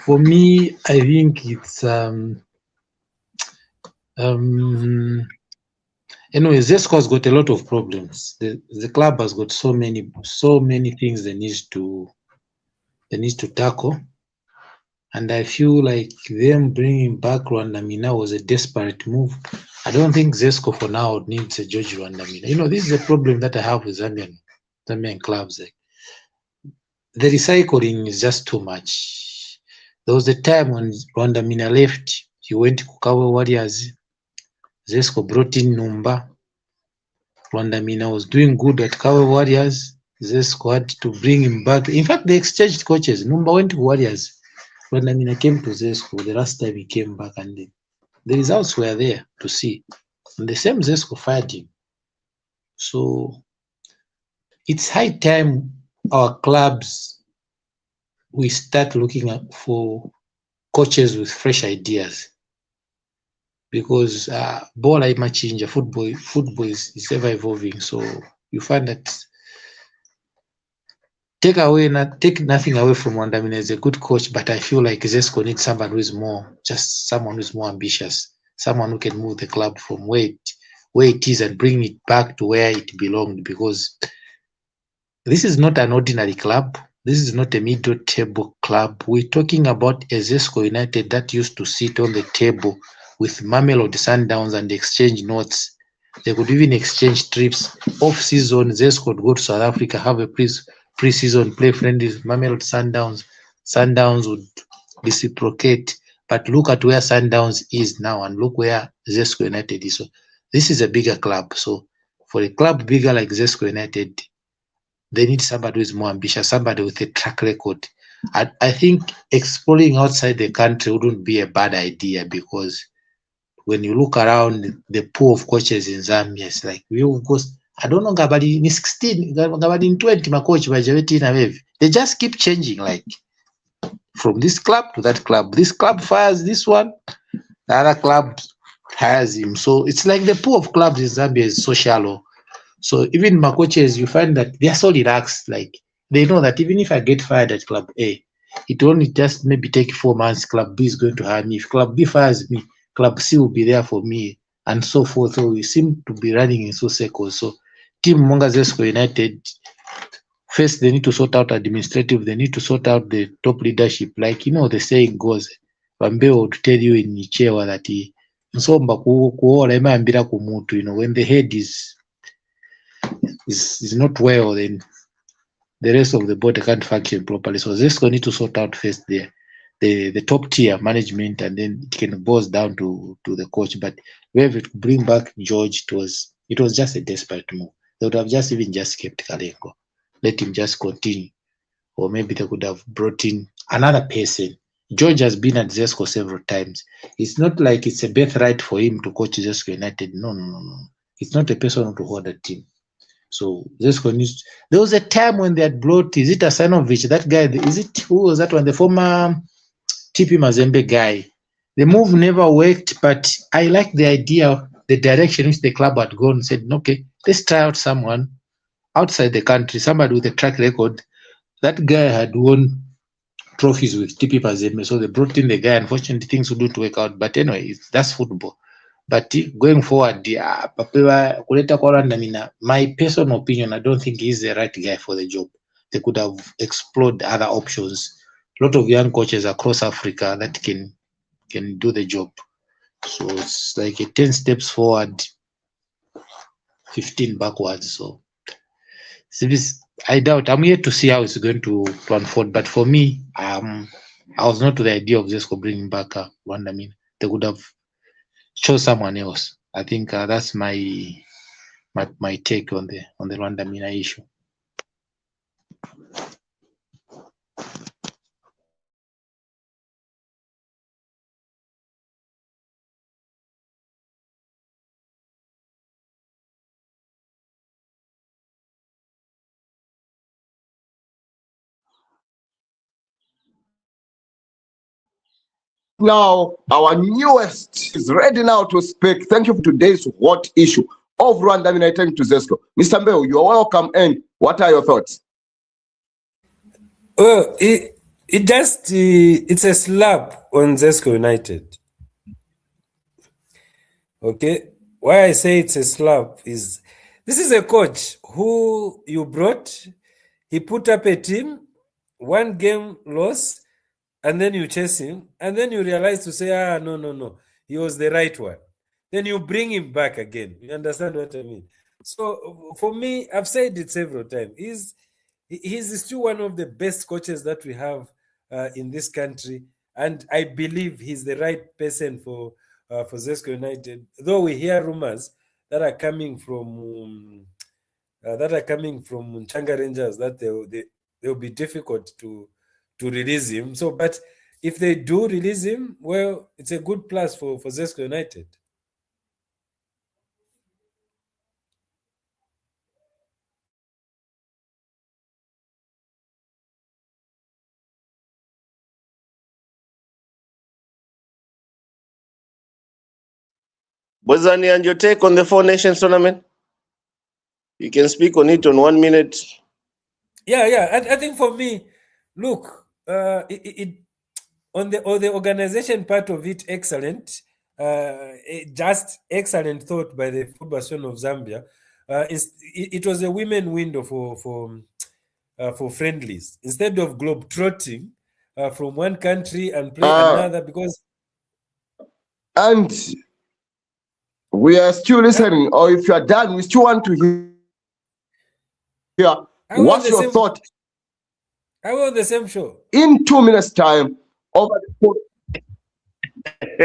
Speaker 5: For me, I think it's anyway, ZESCO has got a lot of problems. The club has got so many things they need to tackle, and I feel like them bringing back Lwandamina was a desperate move. I don't think ZESCO for now needs a George Lwandamina. You know, this is a problem that I have with Zambian clubs. Like, the recycling is just too much. There was a time when Lwandamina left, he went to Kukawe Warriors. ZESCO brought in Numba. Lwandamina was doing good at Kawe Warriors. ZESCO had to bring him back. In fact, they exchanged coaches. Numba went to Warriors. Lwandamina came to ZESCO the last time he came back, and the results were there to see. And the same ZESCO fired him. So it's high time our clubs we start looking for coaches with fresh ideas, because ball imachinja, football is ever evolving. So you find that take nothing away from Lwandamina as a good coach, but I feel like ZESCO needs someone who is someone who is more ambitious, someone who can move the club from where it is and bring it back to where it belonged, because this is not an ordinary club. This is not a middle table club. We're talking about a ZESCO United that used to sit on the table with Mamelodi Sundowns and exchange notes. They could even exchange trips. Off-season, ZESCO would go to South Africa, have a pre-season play friendlies. Mamelodi Sundowns. Sundowns would reciprocate. But look at where Sundowns is now and look where ZESCO United is. So this is a bigger club. So for a club bigger like ZESCO United, they need somebody who is more ambitious, somebody with a track record. I think exploring outside the country wouldn't be a bad idea, because when you look around the pool of coaches in Zambia, it's like I don't know, Gabadi in 16, Gabadi in 20, my coach by they just keep changing, like from this club to that club. This club fires this one, the other club hires him. So it's like the pool of clubs in Zambia is so shallow. So even my coaches, you find that they are so relaxed. Like they know that even if I get fired at club A, it will only just maybe take 4 months. Club B is going to hire me. If club B fires me, club C will be there for me, and so forth. So we seem to be running in circles. So Team Monga ZESCO United, first they need to sort out administrative. They need to sort out the top leadership. Like the saying goes, Bambeo would tell you in Nichewa that when the head is not well, then the rest of the body can't function properly. So ZESCO need to sort out first the top tier management, and then it can boil down to the coach. But where it bring back George, it was just a desperate move. They would have just kept Kalengo, let him just continue, or maybe they could have brought in another person. George has been at ZESCO several times. It's not like it's a birthright for him to coach ZESCO United. No. It's not a person to hold a team. So ZESCO needs. There was a time when they had brought, is it Asanovic? That guy, who was that one? The former TP Mazembe guy. The move never worked, but I like the idea, the direction which the club had gone. Said, okay, let's try out someone outside the country, somebody with a track record. That guy had won trophies with TP Mazembe, so they brought in the guy. Unfortunately, things wouldn't work out. But anyway, that's football. But going forward, my personal opinion, I don't think he's the right guy for the job. They could have explored other options. A lot of young coaches across Africa that can do the job. So it's like a 10 steps forward, 15 backwards. So I doubt. I'm here to see how it's going to unfold. But for me, I was not to the idea of ZESCO bringing back Lwandamina. They could have chose someone else. I think that's my take on the Lwandamina issue.
Speaker 1: Now, our newest is ready now to speak. Thank you for today's hot issue of Lwandamina returning to ZESCO. Mr. Mbeu, you are welcome, and what are your thoughts?
Speaker 7: Well, it's a slap on ZESCO United. Okay, why I say it's a slap is this is a coach who you brought. He put up a team, 1 game loss, and then you chase him, and then you realize to say, no, he was the right one. Then you bring him back again. You understand what I mean? So for me, I've said it several times. He's still one of the best coaches that we have in this country, and I believe he's the right person for ZESCO United. Though we hear rumors that are coming from Changa Rangers that they'll be difficult to release him. So, but if they do release him, well, it's a good plus for ZESCO United.
Speaker 4: Bozani, and your take on the Four Nations tournament? You can speak on it on 1 minute.
Speaker 7: Yeah. I think for me, look, on the organization part of it, excellent. Just excellent thought by the Football Association of Zambia. It was a women window for friendlies instead of globe-trotting from one country and play another, because.
Speaker 1: And we are still listening, or if you are done, we still want to hear what's your thought.
Speaker 7: I was on the same show.
Speaker 1: In 2 minutes' time, over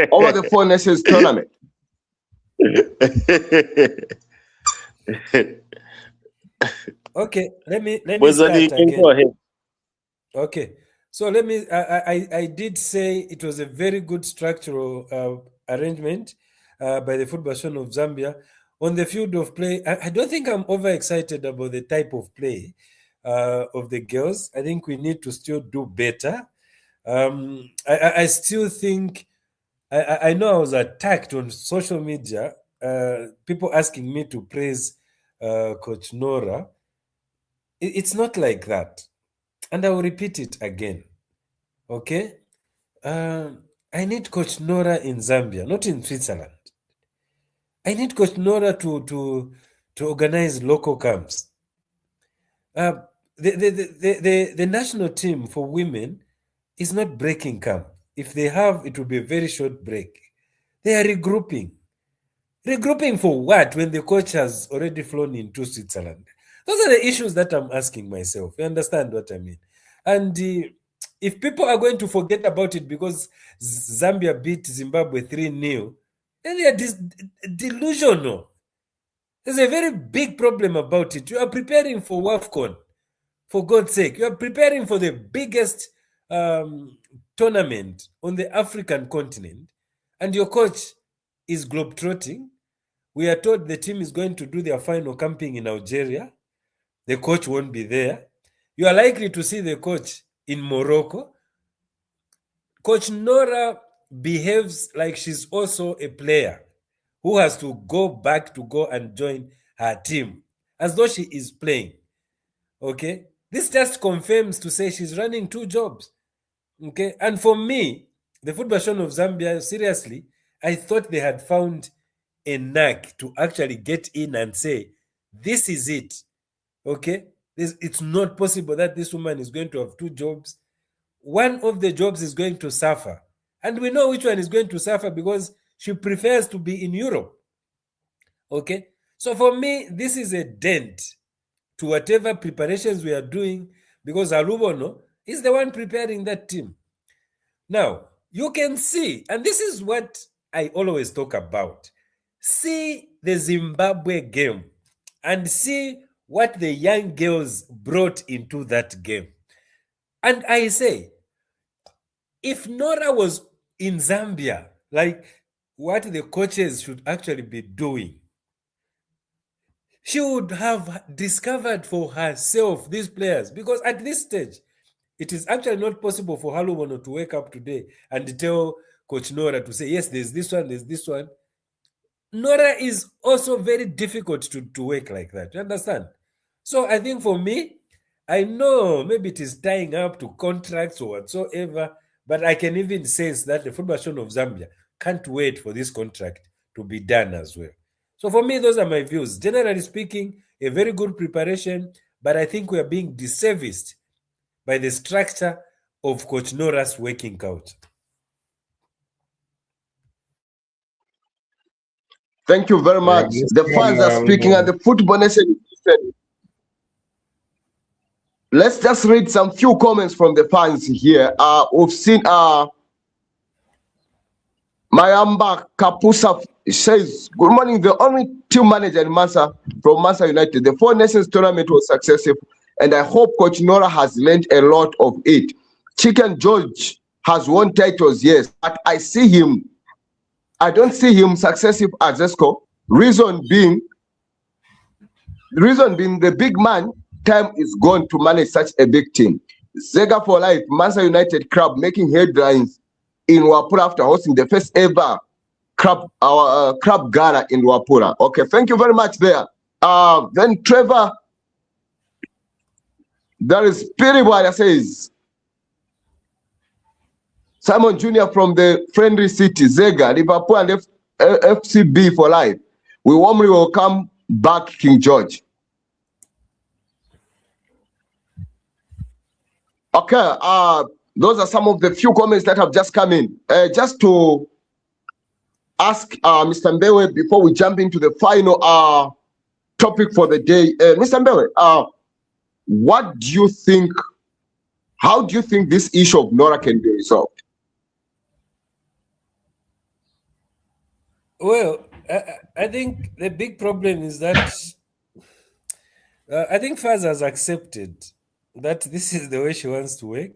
Speaker 1: the Four Nations tournament.
Speaker 7: Okay, let me start again.
Speaker 4: Go ahead.
Speaker 7: Okay, so let me. I did say it was a very good structural arrangement by the Football Association of Zambia on the field of play. I don't think I'm overexcited about the type of play of the girls. I think we need to still do better. I still think. I know I was attacked on social media. People asking me to praise Coach Nora. It's not like that. And I will repeat it again. Okay? I need Coach Nora in Zambia, not in Switzerland. I need Coach Nora to organize local camps. The national team for women is not breaking camp. If they have, it will be a very short break. They are regrouping. Regrouping for what when the coach has already flown into Switzerland? Those are the issues that I'm asking myself. You understand what I mean? And if people are going to forget about it because Zambia beat Zimbabwe 3-0, then they are delusional. There's a very big problem about it. You are preparing for WAFCON, for God's sake. You are preparing for the biggest tournament on the African continent, and your coach is globetrotting. We are told the team is going to do their final camping in Algeria. The coach won't be there. You are likely to see the coach in Morocco. Coach Nora behaves like she's also a player who has to go back to go and join her team as though she is playing. Okay? This just confirms to say she's running two jobs. Okay? And for me, the Football Association of Zambia, seriously, I thought they had found a knack to actually get in and say, this is it. Okay? It's not possible that this woman is going to have two jobs. One of the jobs is going to suffer. And we know which one is going to suffer because she prefers to be in Europe. Okay? So for me, this is a dent to whatever preparations we are doing because Alubono is the one preparing that team. Now, you can see, and this is what I always talk about, see the Zimbabwe game and see what the young girls brought into that game. And I say, if Nora was in Zambia, like what the coaches should actually be doing, she would have discovered for herself these players, because at this stage, it is actually not possible for Halubono to wake up today and tell Coach Nora to say, yes, there's this one, there's this one. Nora is also very difficult to work like that. You understand? So I think for me, I know maybe it is tying up to contracts or whatsoever, but I can even sense that the Football Association of Zambia can't wait for this contract to be done as well. So for me, those are my views. Generally speaking, a very good preparation, but I think we are being disserviced by the structure of Coach Nora's working culture.
Speaker 1: Thank you very much. The fans are speaking and the Football Nation is listening. Let's just read some few comments from the fans here. We've seen Mayamba Kapusa says, good morning. The only team manager in Mansa from Mansa United. The Four Nations tournament was successful, and I hope Coach Nora has learned a lot of it. Chicken George has won titles, yes, but I don't see him successful at ZESCO. Reason being, the big man time is gone to manage such a big team. Zega for life, Mansa United club making headlines in Wapura after hosting the first ever Crab Gala in Wapura. Okay, thank you very much there. Then Trevor, there is Piriwa that says, Simon Jr. from the friendly city, Zega, Liverpool and FCB for life. We warmly welcome back King George. Okay, those are some of the few comments that have just come in. Just to ask Mr. Mbewe before we jump into the final topic for the day. Mr. Mbewe, what do you think, how do you think this issue of Nora can be resolved?
Speaker 7: Well, I think the big problem is that I think Faz has accepted that this is the way she wants to work.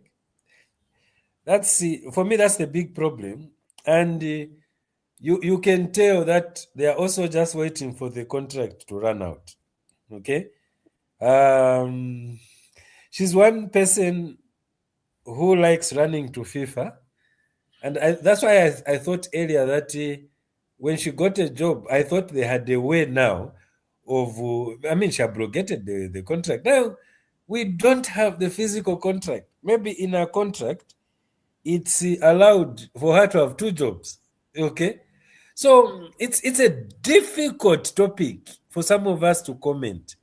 Speaker 7: That's for me, that's the big problem. And you can tell that they are also just waiting for the contract to run out. Okay? She's one person who likes running to FIFA. And that's why I thought earlier that when she got a job, I thought they had a way now of, she abrogated the contract. Now, we don't have the physical contract. Maybe in our contract, it's allowed for her to have 2 jobs. Okay? So it's a difficult topic for some of us to comment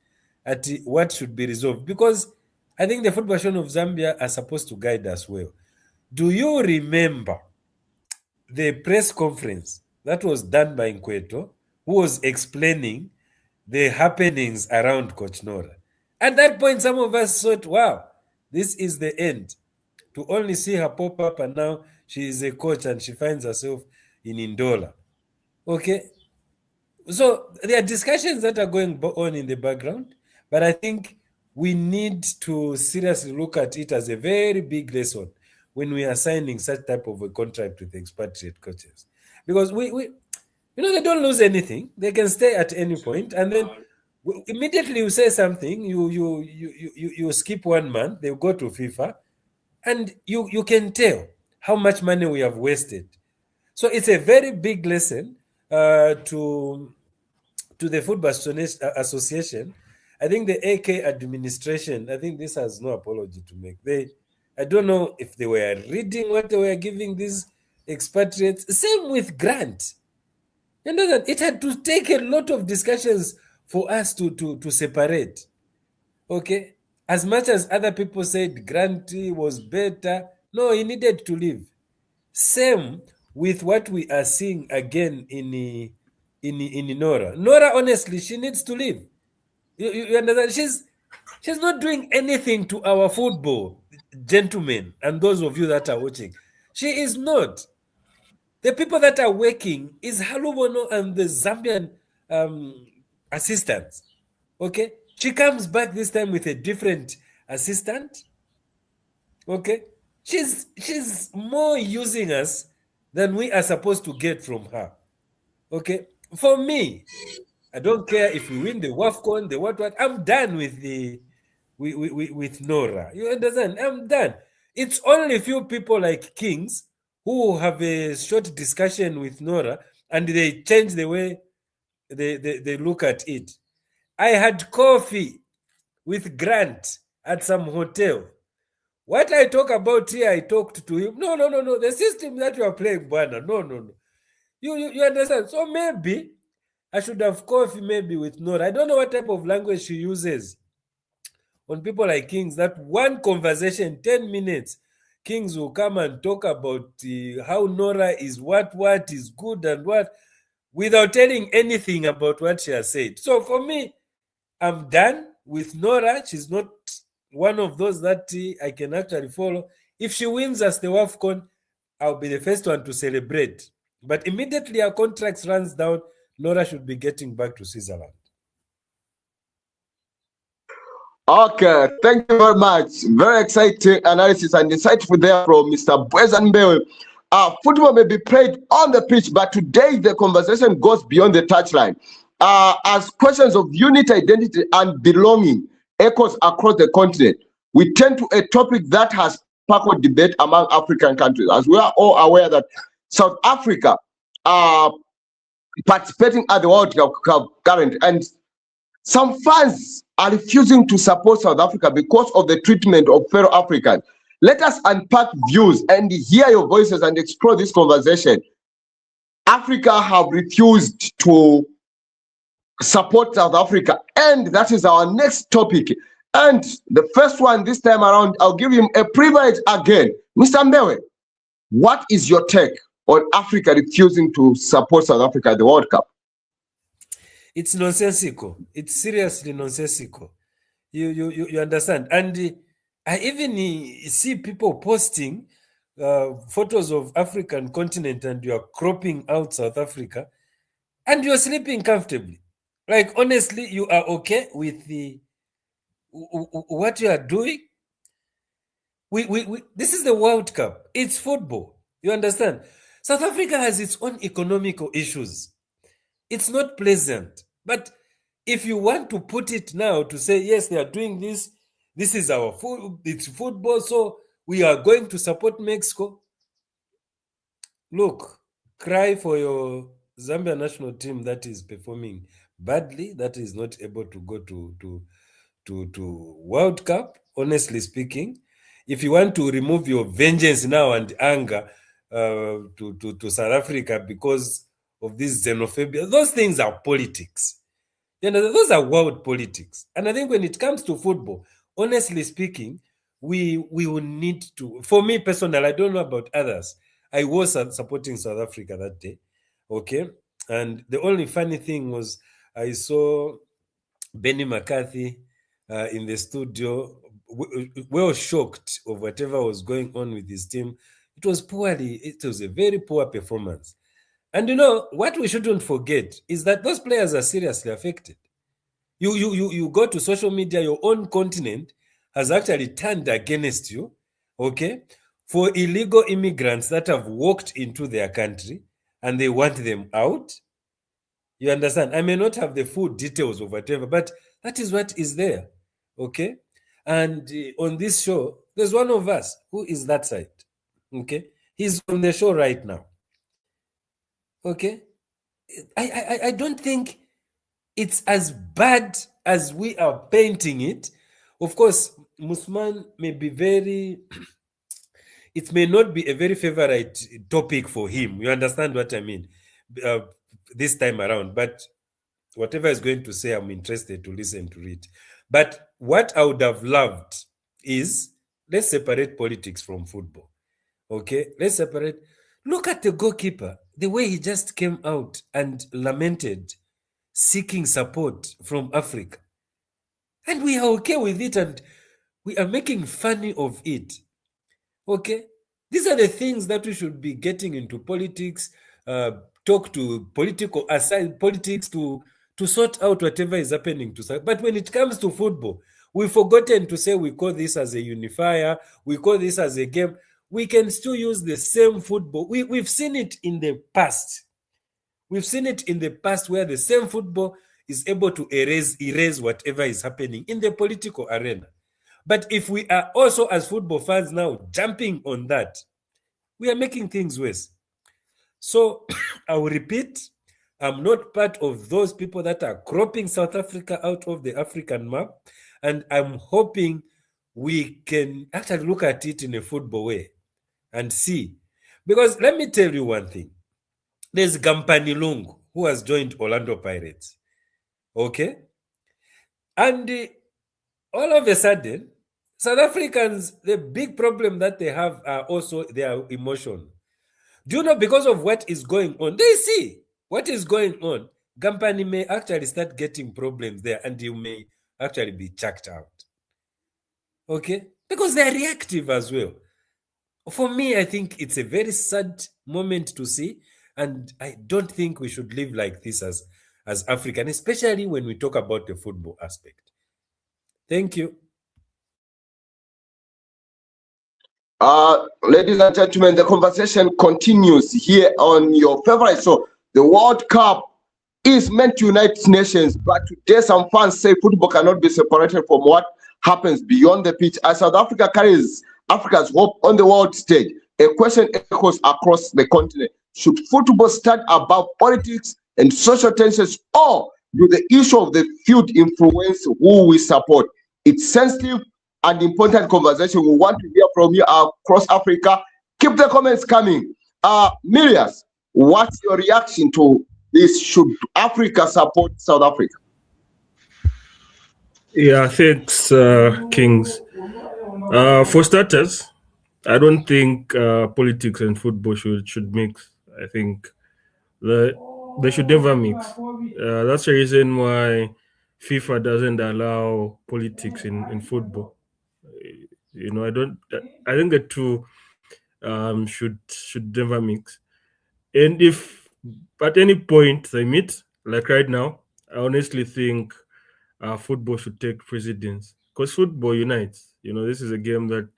Speaker 7: at what should be resolved, because I think the Football Association of Zambia are supposed to guide us well. Do you remember the press conference that was done by Nkweto, who was explaining the happenings around Coach Nora? At that point, some of us thought, wow, this is the end. To only see her pop up and now she is a coach and she finds herself in Ndola. Okay? So there are discussions that are going on in the background, but I think we need to seriously look at it as a very big lesson when we are signing such type of a contract with expatriate coaches. Because we they don't lose anything. They can stay at any point, and then immediately you say something, you skip 1 month, they go to FIFA, and you can tell how much money we have wasted. So it's a very big lesson to the Football Association. I think the AK administration, I think this has no apology to make. I don't know if they were reading what they were giving these expatriates. Same with Grant. You know that it had to take a lot of discussions for us to separate. Okay? As much as other people said Grant was better, no, he needed to leave. Same with what we are seeing again in Nora. Nora, honestly, she needs to leave. You understand? She's not doing anything to our football, gentlemen, and those of you that are watching. She is not. The people that are working is Halubono and the Zambian assistants. Okay? She comes back this time with a different assistant. Okay? She's more using us than we are supposed to get from her. Okay? For me, I don't care if we win the WAFCON, the what. I'm done with with Nora. You understand? I'm done. It's only a few people like Kings who have a short discussion with Nora and they change the way they look at it. I had coffee with Grant at some hotel. What I talk about here, I talked to him. No. The system that you are playing, Bwana. No. You understand? So maybe I should have coffee maybe with Nora. I don't know what type of language she uses on people like Kings. That one conversation, 10 minutes, Kings will come and talk about how Nora is what is good and what, without telling anything about what she has said. So for me, I'm done with Nora. She's not one of those that I can actually follow. If she wins us the WAFCON, I'll be the first one to celebrate. But immediately our contract runs down, Nora should be getting back to Switzerland.
Speaker 1: Okay, thank you very much. Very exciting analysis and insightful there from Mr. Bwezanbewe. Football may be played on the pitch, but today the conversation goes beyond the touchline. As questions of unity, identity, and belonging echoes across the continent, we turn to a topic that has sparked debate among African countries. As we are all aware that South Africa participating at the World Cup currently, and some fans are refusing to support South Africa because of the treatment of fellow Africans. Let us unpack views and hear your voices and explore this conversation. Africa have refused to support South Africa, and that is our next topic. And the first one this time around, I'll give him a privilege again. Mr. Mbewe, what is your take on Africa refusing to support South Africa at the World Cup?
Speaker 7: It's nonsensical. It's seriously nonsensical. You understand? And I even see people posting photos of African continent, and you are cropping out South Africa, and you're sleeping comfortably. Like, honestly, you are okay with what you are doing. This is the World Cup. It's football. You understand? South Africa has its own economical issues. It's not pleasant. But if you want to put it now to say, yes, they are doing this, this is our it's football, so we are going to support Mexico. Look, cry for your Zambia national team that is performing badly, that is not able to go to World Cup, honestly speaking. If you want to remove your vengeance now and anger to South Africa because of this xenophobia, those things are politics. You know, those are world politics. And I think when it comes to football, honestly speaking, we will need to, for me personally, I don't know about others, I was supporting South Africa that day, okay? And the only funny thing was I saw Benny McCarthy in the studio, well shocked of whatever was going on with his team. It was a very poor performance. And you know, what we shouldn't forget is that those players are seriously affected. You go to social media, your own continent has actually turned against you, okay, for illegal immigrants that have walked into their country and they want them out. You understand? I may not have the full details of whatever, but that is what is there, okay? And on this show, there's one of us who is that side, okay? He's on the show right now. Okay, I don't think it's as bad as we are painting it. Of course, Musman may be it may not be a very favorite topic for him. You understand what I mean? This time around, but whatever is going to say, I'm interested to listen to it. But what I would have loved is, let's separate politics from football. Okay, let's separate. Look at the goalkeeper, the way he just came out and lamented, seeking support from Africa. And we are okay with it, and we are making fun of it. Okay? These are the things that we should be getting into politics, talk to politics to sort out whatever is happening to. But when it comes to football, we've forgotten to say we call this as a unifier, we call this as a game. We can still use the same football. We've seen it in the past. We've seen it in the past where the same football is able to erase whatever is happening in the political arena. But if we are also, as football fans now, jumping on that, we are making things worse. So I will repeat, I'm not part of those people that are cropping South Africa out of the African map. And I'm hoping we can actually look at it in a football way and see. Because let me tell you one thing. There's Gampani Lungu, who has joined Orlando Pirates. Okay? And all of a sudden, South Africans, the big problem that they have are also their emotion. Do you know, because of what is going on, they see what is going on. Gampani may actually start getting problems there, and you may actually be chucked out. Okay? Because they're reactive as well. For me, I think it's a very sad moment to see, and I don't think we should live like this as African, especially when we talk about the football aspect. Thank you.
Speaker 1: Ladies and gentlemen, the conversation continues here on your favorite show. The World Cup is meant to unite nations, but today some fans say football cannot be separated from what happens beyond the pitch. As South Africa carries Africa's hope on the world stage, a question echoes across the continent. Should football stand above politics and social tensions, or do the issue of the field influence who we support? It's sensitive and important conversation. We want to hear from you across Africa. Keep the comments coming. Milias, what's your reaction to this? Should Africa support South Africa?
Speaker 3: Yeah, thanks, Kings. For starters, I don't think politics and football should mix. I think they should never mix. That's the reason why FIFA doesn't allow politics in football. You know, I think the two should never mix. And if at any point they meet, like right now, I honestly think football should take precedence because football unites. You know, this is a game that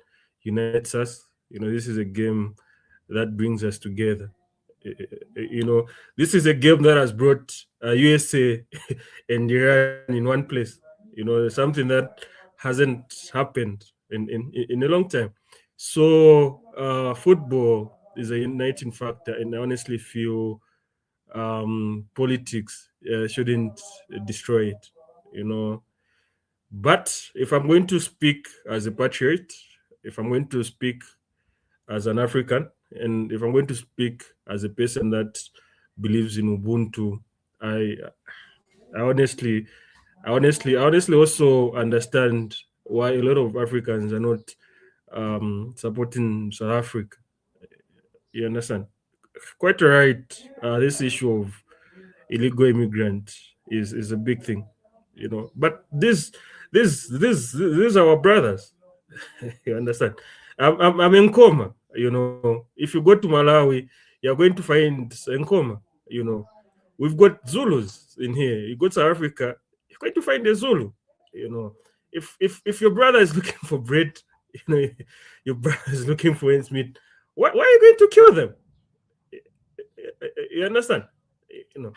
Speaker 3: unites us. You know, this is a game that brings us together. You know, this is a game that has brought USA and Iran in one place. You know, something that hasn't happened in a long time. So football is a uniting factor, and I honestly feel politics shouldn't destroy it. You know, but if I'm going to speak as a patriot, if I'm going to speak as an African, and if I'm going to speak as a person that believes in Ubuntu, I I honestly, I honestly also understand why a lot of Africans are not supporting South Africa. You understand? Quite right. This issue of illegal immigrant is a big thing, you know. But these are our brothers. You understand? I'm in coma. You know, if you go to Malawi, you're going to find Nkoma. You know, we've got Zulus in here. You go to South Africa, you're going to find a Zulu. You know, if your brother is looking for bread, you know, your brother is looking for ends meat. Why are you going to kill them? You understand? You know,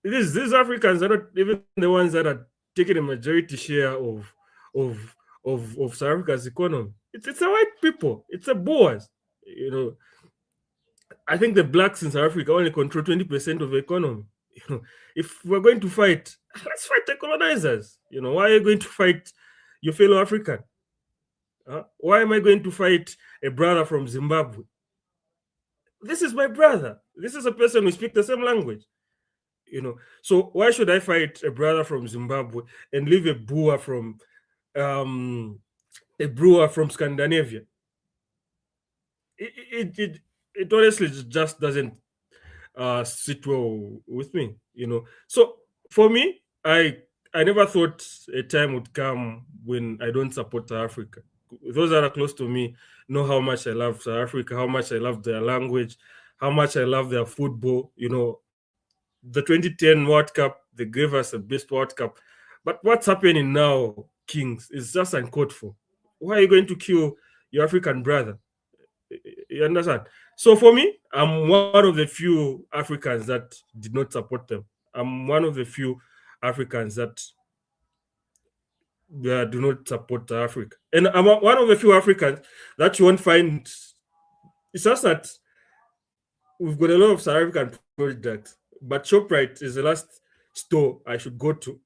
Speaker 3: these Africans are not even the ones that are taking a majority share of South Africa's economy. It's a white people. It's a Boers. You know, I think the blacks in South Africa only control 20% of the economy. You know, if we're going to fight, let's fight the colonizers. You know, why are you going to fight your fellow African? Why am I going to fight a brother from Zimbabwe? This is my brother. This is a person who speaks the same language. You know, so why should I fight a brother from Zimbabwe and leave a brewer from Scandinavia? It honestly just doesn't sit well with me, you know. So for me, I never thought a time would come when I don't support South Africa. Those that are close to me know how much I love South Africa, how much I love their language, how much I love their football. You know, the 2010 World Cup, they gave us the best World Cup. But what's happening now, Kings, is just uncalled for. Why are you going to kill your African brother? You understand? So for me, I'm one of the few Africans that did not support them. I'm one of the few Africans that do not support Africa. And I'm one of the few Africans that you won't find. It's just that we've got a lot of South African products, but ShopRite is the last store I should go to.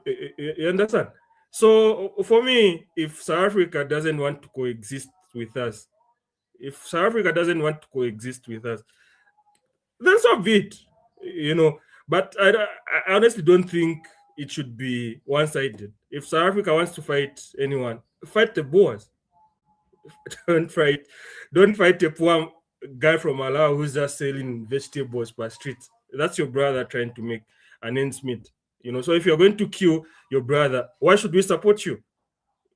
Speaker 3: You understand? So for me, if South Africa doesn't want to coexist with us, if South Africa doesn't want to coexist with us, then so be it. You know, but I honestly don't think it should be one-sided. If South Africa wants to fight anyone, fight the Boers. don't fight a poor guy from Malawi who's just selling vegetables per street. That's your brother trying to make an ends meet. You know, so if you're going to kill your brother, why should we support you?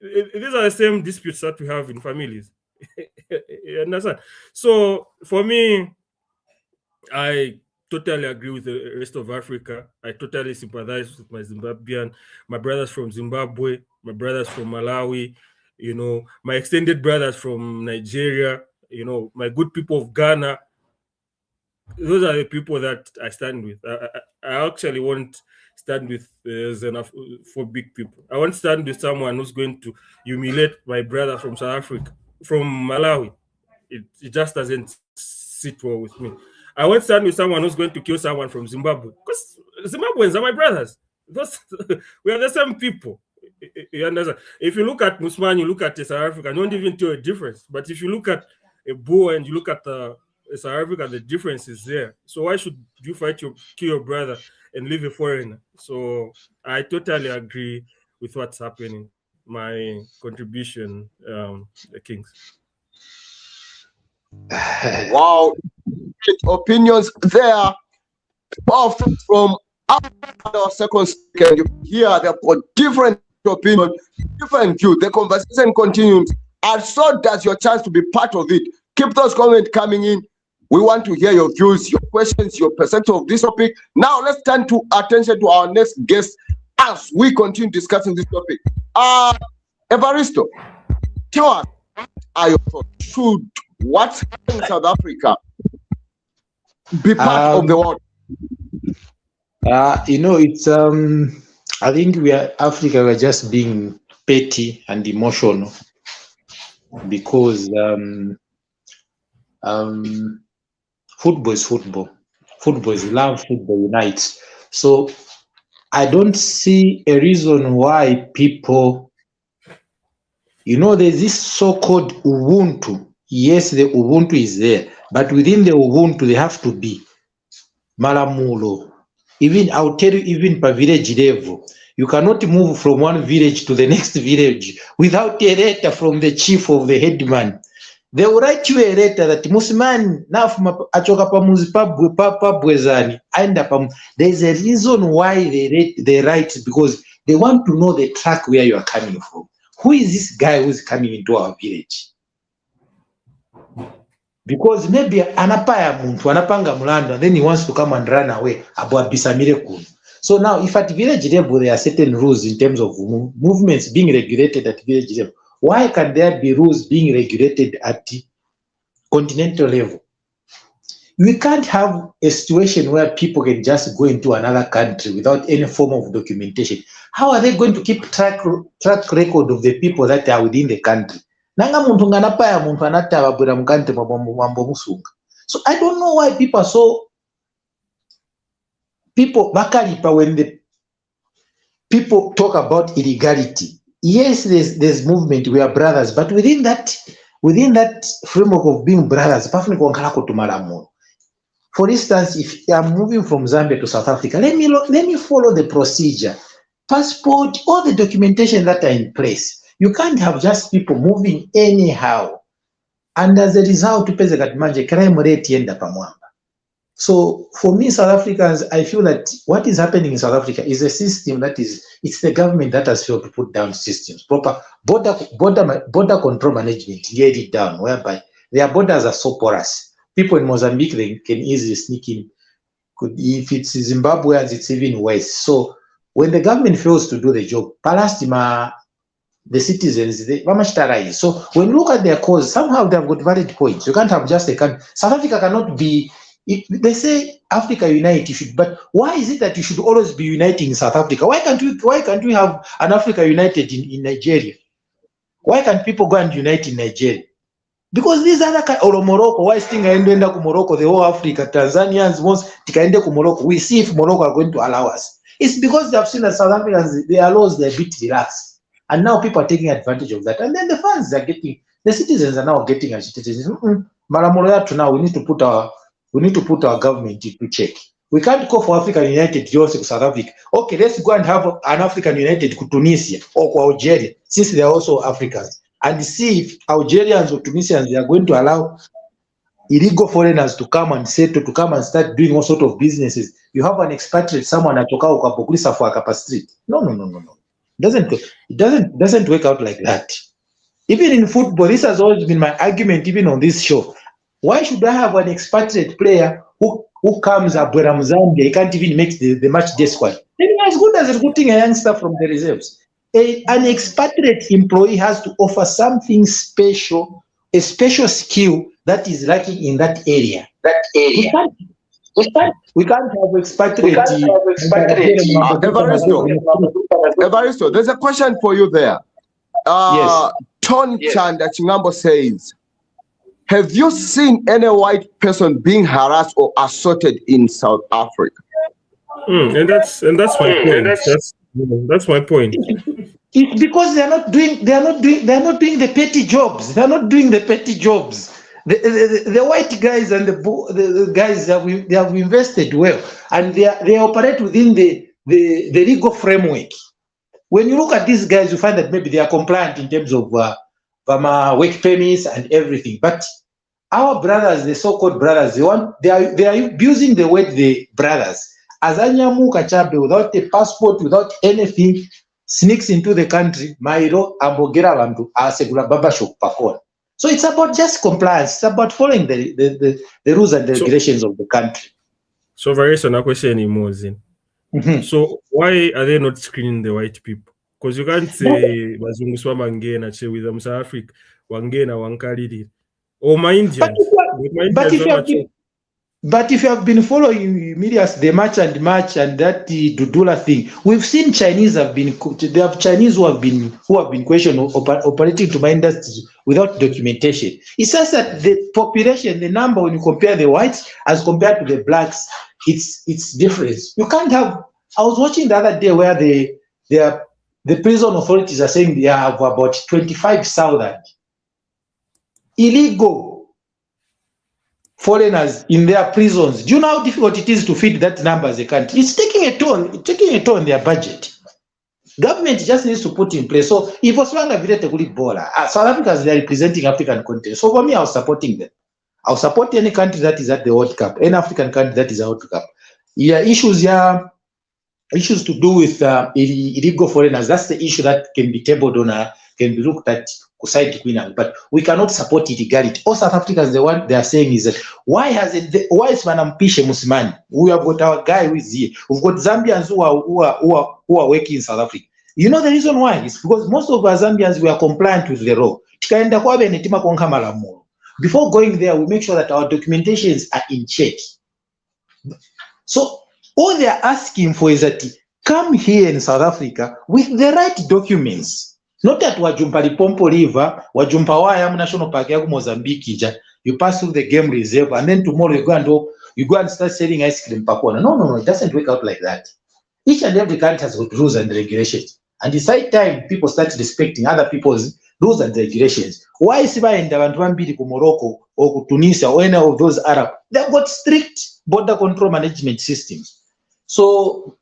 Speaker 3: These are the same disputes that we have in families. You understand? So for me, I totally agree with the rest of Africa. I totally sympathize with my Zimbabwean, my brothers from Zimbabwe, my brothers from Malawi, you know, my extended brothers from Nigeria, you know, my good people of Ghana. Those are the people that I stand with. I actually won't stand with xenophobic people. I won't stand with someone who's going to humiliate my brother from South Africa, from Malawi. It just doesn't sit well with me. I won't stand with someone who's going to kill someone from Zimbabwe, because Zimbabweans are my brothers. We are the same people. You understand? If you look at Musman, you look at South Africa, you don't even tell a difference. But if you look at a Boer and you look at South Africa, the difference is there. So why should you kill your brother and leave a foreigner? So I totally agree with what's happening. My contribution, the Kings.
Speaker 1: Wow, opinions there. From our second speaker, you hear they've got different opinions, different views. The conversation continues, and so does your chance to be part of it. Keep those comments coming in. We want to hear your views, your questions, your perception of this topic. Now let's turn to attention to our next guest as we continue discussing this topic. Evaristo, tell us, are your thoughts? Should what's happening in South Africa be part of the world?
Speaker 5: It's I think we're just being petty and emotional because football is football. Football is love, football unites. So I don't see a reason why people, there's this so-called Ubuntu. Yes, the Ubuntu is there, but within the Ubuntu, they have to be Malamulo. Even, I'll tell you, even per village level, you cannot move from one village to the next village without a letter from the chief of the headman. They will write you a letter that Musman nafuma achoka pamuzi pabwezani. There's a reason why they write, because they want to know the track where you are coming from. Who is this guy who is coming into our village? Because maybe anapaya muntu anapanga mulando and then he wants to come and run away. So now, if at village level there are certain rules in terms of movements being regulated at village level, why can there be rules being regulated at the continental level? We can't have a situation where people can just go into another country without any form of documentation. How are they going to keep track record of the people that are within the country? So I don't know why people are so when the people talk about illegality. Yes, there's movement, we are brothers, but within that framework of being brothers, for instance, if I'm moving from Zambia to South Africa, let me follow the procedure. Passport, all the documentation that are in place. You can't have just people moving anyhow. And as a result, crime rate yenda pamwamba. So for me, South Africans, I feel that what is happening in South Africa is a system it's the government that has failed to put down systems, proper border control management, get it down, whereby their borders are so porous. People in Mozambique, they can easily sneak in. If it's Zimbabweans, it's even worse. So when the government fails to do the job, the citizens, so when you look at their cause, somehow they have got valid points. You can't have just a country. South Africa cannot be, they say Africa unite, but why is it that you should always be uniting in South Africa? Why can't we have an Africa united in Nigeria? Why can't people go and unite in Nigeria? Because these other or Morocco, why is thing I end up Morocco, the whole Africa, Tanzanians wants to end up Morocco. We see if Morocco are going to allow us. It's because they have seen that South Africans, their laws, they're a bit relaxed. And now people are taking advantage of that. And then the fans are getting, the citizens are now getting agitated. Now we need to put our government to check. We can't go for African United Joseph South Africa. Okay, let's go and have an African United to Tunisia or Algeria, since they are also Africans, and see if Algerians or Tunisians, they are going to allow illegal foreigners to come and settle, to come and start doing all sort of businesses. You have an expatriate, someone at Okapokulisa for Akapa Street. No. It doesn't work out like that. Even in football, this has always been my argument, even on this show. Why should I have an expatriate player who comes up from Zambia? He can't even make the match day squad. Maybe as good as recruiting a youngster from the reserves. An expatriate employee has to offer something special, a special skill that is lacking in that area. We can't have expatriate.
Speaker 1: Evaristo, there's a question for you there.
Speaker 5: Yes.
Speaker 1: Tony Chanda Chingambo says, Have you seen any white person being harassed or assaulted in South Africa?
Speaker 3: And that's my point. That's my point.
Speaker 2: It's because they're not doing the petty jobs. They're not doing the petty jobs. The white guys and the guys they have invested well, and they operate within the legal framework. When you look at these guys, you find that maybe they are compliant in terms of work permits and everything. But our brothers, the so-called brothers, they are abusing the word the brothers. As Anyamu Kachabe, without a passport, without anything, sneaks into the country, Mairo, Ambogera Bantu, Asegura Baba Shokpakon. So it's about just compliance. It's about following the rules and the regulations of the country.
Speaker 3: So variation na question anymore. So why are they not screening the white people? Because you can't say Bazungu Swama Ngena with them South Africa, Wangena, Wankalidi. Or my Indians.
Speaker 2: But if you have been following media, the match and that Dudula thing, we've seen Chinese Chinese who have been questioned operating to my industries without documentation. It's just that the population, the number when you compare the whites as compared to the blacks, it's different. You can't have. I was watching the other day where the prison authorities are saying they have about 25,000 illegal foreigners in their prisons. Do you know how difficult it is to feed that number as a country? It's taking a toll on their budget. Government just needs to put in place. So if Oswanga Virete Kuli Bola, South Africans, they are representing African continent. So for me, I was supporting them. I'll support any country that is at the World Cup, any African country that is at the World Cup. Yeah, issues to do with illegal foreigners. That's the issue that can be tabled on can be looked at side Queen, but we cannot support illegality. All South Africans, the one they are saying is that why is Manampishe Musimani? We have got our guy who is here. We've got Zambians who are working in South Africa. You know the reason why? It's because most of our Zambians were compliant with the law. Before going there, we make sure that our documentations are in check. So all they are asking for is that come here in South Africa with the right documents. Not that Wajumpa Lipompo River, Wajumpa Wayam National Park, Mozambique, you pass through the game reserve, and then tomorrow you go and start selling ice cream. No, it doesn't work out like that. Each and every country has got rules and regulations. And it's high time people start respecting other people's rules and regulations. Why is Siba in Davantwambidi, Morocco, or Tunisia, or any of those Arab? They've got strict border control management systems. So,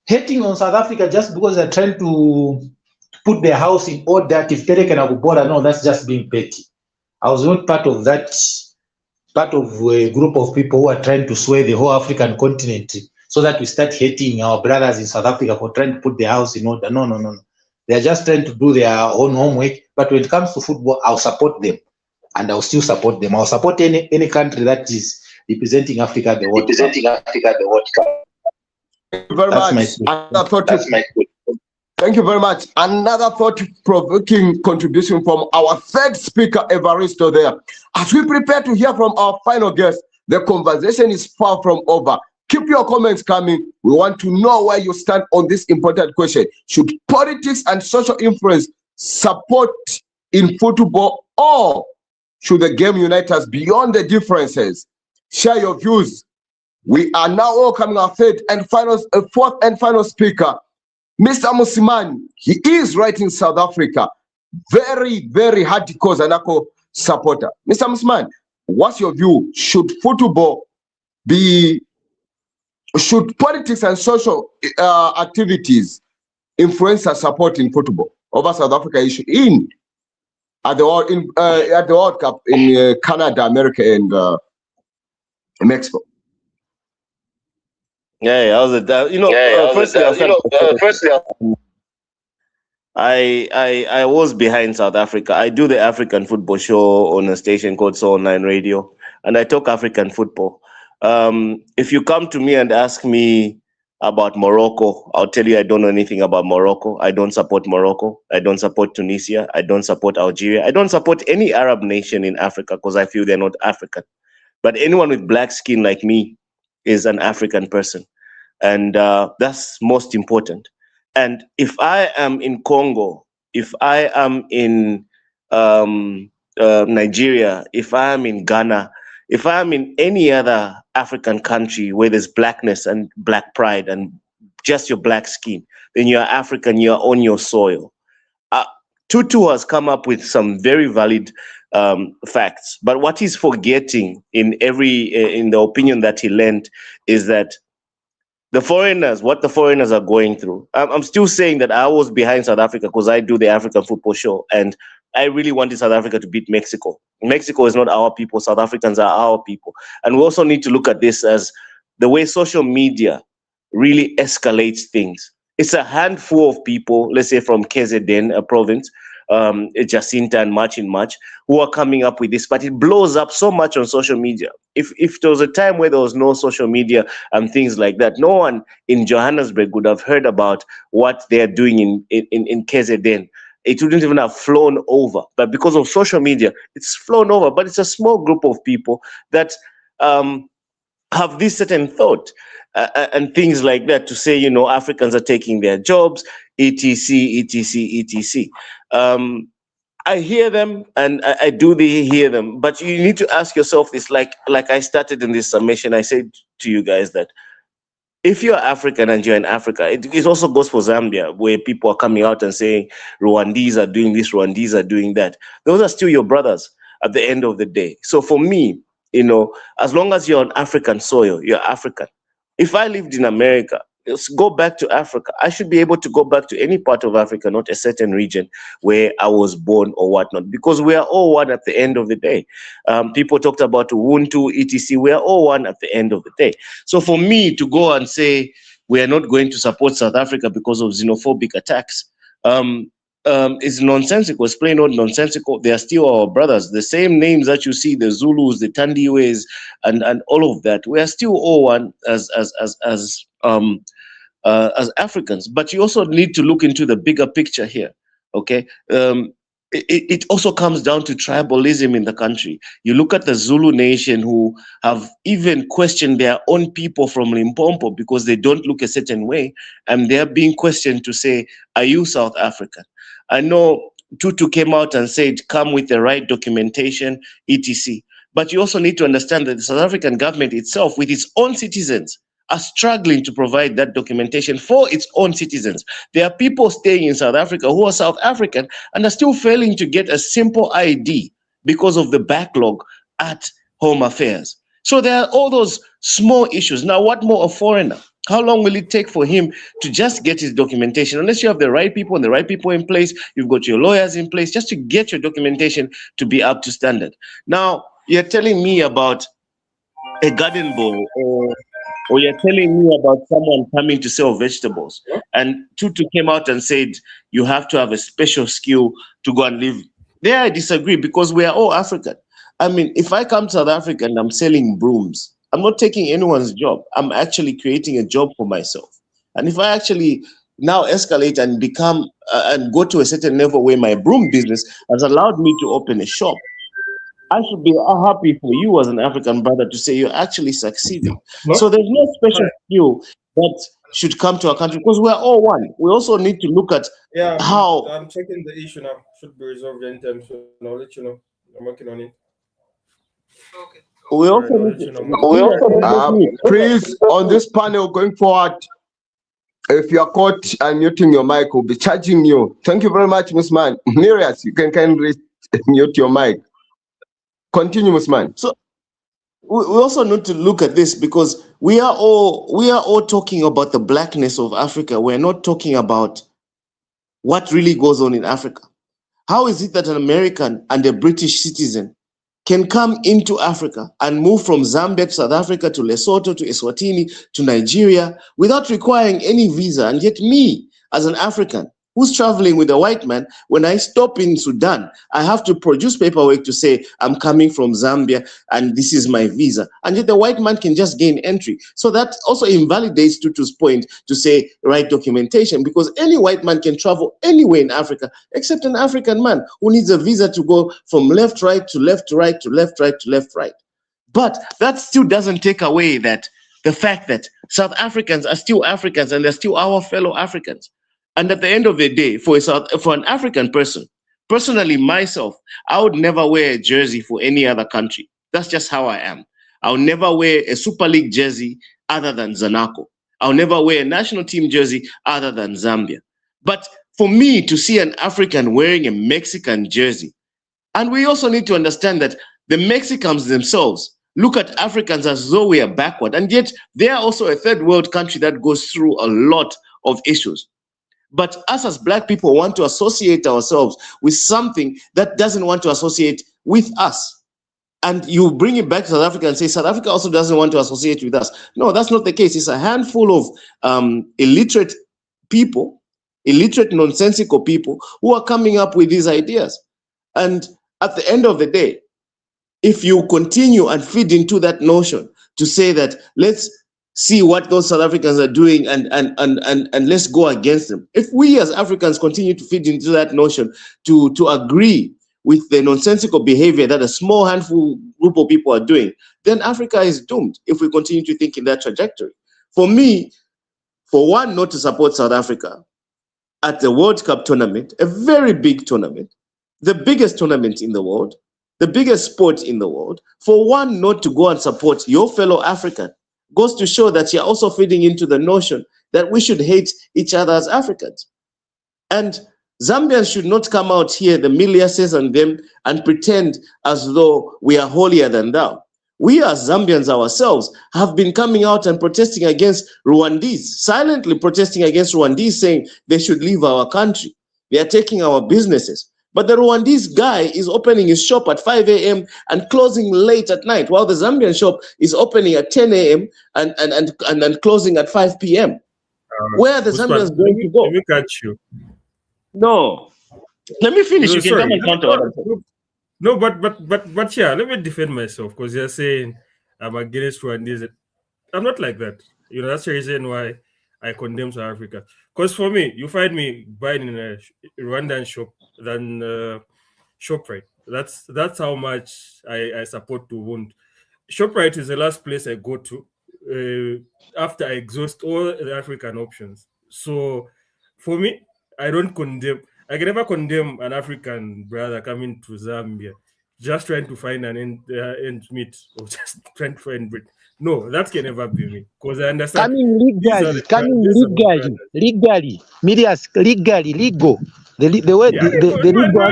Speaker 2: hating on South Africa just because they're trying to put their house in order, if Terek and Abubola, no, that's just being petty. I was not part of that, part of a group of people who are trying to sway the whole African continent so that we start hating our brothers in South Africa for trying to put their house in order. No. They're just trying to do their own homework. But when it comes to football, I'll support them. And I'll still support them. I'll support any country that is representing Africa at the World Cup.
Speaker 1: Thank you very much. Thank you very much. Another thought-provoking contribution from our third speaker, Evaristo, there. As we prepare to hear from our final guest, the conversation is far from over. Keep your comments coming. We want to know where you stand on this important question. Should politics and social influence support in football, or should the game unite us beyond the differences? Share your views. We are now welcoming our fourth and final speaker, Mr. Musimani. He is right in South Africa. Very, very hardcore Zanaco supporter. Mr. Musimani, what's your view? Should politics and social activities influence our support in football over South Africa issue at the World Cup in Canada, America, and Mexico?
Speaker 4: I was behind South Africa. I do the African football show on a station called Soul 9 Radio, and I talk African football. If you come to me and ask me about Morocco, I'll tell you I don't know anything about Morocco. I don't support Morocco. I don't support Tunisia. I don't support Algeria. I don't support any Arab nation in Africa because I feel they're not African. But anyone with black skin like me is an African person. And that's most important. And if I am in Congo, if I am in Nigeria, if I am in Ghana, if I am in any other African country where there's blackness and black pride and just your black skin, then you're African, you're on your soil. Uh, Tutu has come up with some very valid facts, but what he's forgetting in the opinion that he lent is that what the foreigners are going through. I'm still saying that I was behind South Africa because I do the African football show, and I really wanted South Africa to beat Mexico. Mexico is not our people. South Africans are our people. And we also need to look at this as the way social media really escalates things. It's a handful of people, let's say from KZN, a province, Jacinta and March, who are coming up with this, but it blows up so much on social media. If there was a time where there was no social media and things like that, no one in Johannesburg would have heard about what they're doing in KZN. It wouldn't even have flown over. But because of social media, it's flown over. But it's a small group of people that have this certain thought and things like that to say, Africans are taking their jobs, etc., etc., etc. I hear them, and I do hear them, but you need to ask yourself this, like I started in this summation, I said to you guys that if you're African and you're in Africa, it also goes for Zambia, where people are coming out and saying Rwandese are doing this, Rwandese are doing that. Those are still your brothers at the end of the day. So for me, as long as you're on African soil, you're African. If I lived in America, let's go back to Africa. I should be able to go back to any part of Africa, not a certain region where I was born or whatnot, because we are all one at the end of the day. People talked about Ubuntu, etc. We are all one at the end of the day. So for me to go and say we are not going to support South Africa because of xenophobic attacks, is nonsensical. It's plain old nonsensical. They are still our brothers. The same names that you see, the Zulus, the Tandiwes, and all of that. We are still all one as Africans. But you also need to look into the bigger picture here. Okay. It also comes down to tribalism in the country. You look at the Zulu nation, who have even questioned their own people from Limpopo because they don't look a certain way, and they're being questioned to say, are you South African? I know Tutu came out and said, come with the right documentation, etc. But you also need to understand that the South African government itself, with its own citizens, are struggling to provide that documentation for its own citizens. There are people staying in South Africa who are South African and are still failing to get a simple ID because of the backlog at Home Affairs. So there are all those small issues. Now, what more a foreigner? How long will it take for him to just get his documentation? Unless you have the right people and the right people in place, you've got your lawyers in place, just to get your documentation to be up to standard. Now, you're telling me about a garden bowl, or you're telling me about someone coming to sell vegetables. And Tutu came out and said, you have to have a special skill to go and live. There I disagree, because we are all African. I mean, if I come to South Africa and I'm selling brooms, I'm not taking anyone's job. I'm actually creating a job for myself. And if I actually now escalate and become and go to a certain level where my broom business has allowed me to open a shop, I should be happy for you as an African brother to say you're actually succeeding. No? So there's no special skill that should come to our country, because we're all one. We also need to look at how...
Speaker 3: I'm checking the issue now. Should be resolved anytime soon. I'll let you know. I'm working on it.
Speaker 8: Okay.
Speaker 4: We also need to...
Speaker 1: Please, on this panel going forward, if you are caught unmuting your mic, we'll be charging you. Thank you very much, Ms. Man. Nereus, you can kindly mute your mic. Continue, Ms. Man.
Speaker 4: So we also need to look at this, because we are all talking about the blackness of Africa. We're not talking about what really goes on in Africa. How is it that an American and a British citizen can come into Africa and move from Zambia to South Africa to Lesotho to Eswatini to Nigeria without requiring any visa? And yet me, as an African who's traveling with a white man, when I stop in Sudan, I have to produce paperwork to say I'm coming from Zambia and this is my visa. And yet the white man can just gain entry. So that also invalidates Tutu's point to say right documentation, because any white man can travel anywhere in Africa except an African man who needs a visa to go from left, right to left, right to left, right to left, right. But that still doesn't take away that the fact that South Africans are still Africans and they're still our fellow Africans. And at the end of the day, for an African person, Personally, myself, I would never wear a jersey for any other country. That's just how I am. I'll never wear a Super League jersey other than Zanaco. I'll never wear a national team jersey other than Zambia. But for me to see an African wearing a Mexican jersey, and we also need to understand that the Mexicans themselves look at Africans as though we are backward, and yet they are also a third world country that goes through a lot of issues. But us as Black people want to associate ourselves with something that doesn't want to associate with us. And you bring it back to South Africa and say, South Africa also doesn't want to associate with us. No, that's not the case. It's a handful of illiterate people, illiterate, nonsensical people who are coming up with these ideas. And at the end of the day, if you continue and feed into that notion to say that let's see what those South Africans are doing and let's go against them. If we as Africans continue to feed into that notion to agree with the nonsensical behavior that a small handful group of people are doing, then Africa is doomed if we continue to think in that trajectory. For me, for one, not to support South Africa at the World Cup tournament, a very big tournament, the biggest tournament in the world, the biggest sport in the world, for one not to go and support your fellow African goes to show that you're also feeding into the notion that we should hate each other as Africans. And Zambians should not come out here, the Miliases and them, and pretend as though we are holier than thou. We as Zambians ourselves have been coming out and protesting against Rwandese, silently protesting against Rwandese, saying they should leave our country. They are taking our businesses. But the Rwandese guy is opening his shop at 5 a.m. and closing late at night, while the Zambian shop is opening at 10 a.m. and closing at 5 p.m. Where are the Zambians going to go?
Speaker 3: Let me catch you.
Speaker 4: No. Let me finish.
Speaker 3: No,
Speaker 4: you can come and counter what I'm saying.
Speaker 3: No, but yeah, let me defend myself, because you're saying I'm against Rwandese. I'm not like that. You know, that's the reason why I condemn South Africa. Because for me, you find me buying in a Rwandan shop than ShopRite. That's how much I support to wound. ShopRite is the last place I go to after I exhaust all the African options. So for me, I don't condemn. I can never condemn an African brother coming to Zambia just trying to find an end meet or just trying to find bread. No, that can never be me, because I understand.
Speaker 9: Legally, medias legally, legal. The way the
Speaker 3: legal.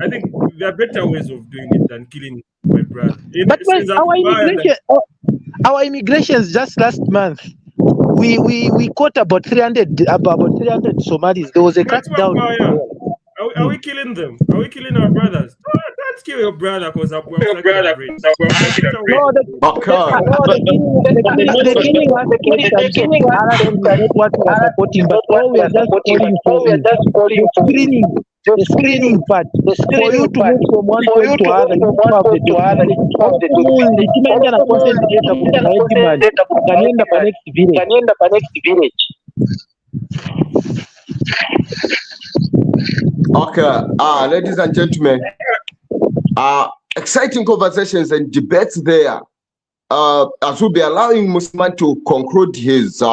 Speaker 3: I think there are better ways of doing it than killing my brother.
Speaker 9: But our immigrations just last month, we caught about 300 Somalis. There was a crackdown.
Speaker 3: Are we killing them? Are we killing our brothers? Don't kill your brother because I'm
Speaker 9: the killing what we are supporting, but all we are just calling for the screening part. For you to move from one point to other, you have the
Speaker 1: Okay, ladies and gentlemen, exciting conversations and debates there. As we'll be allowing Musman to conclude his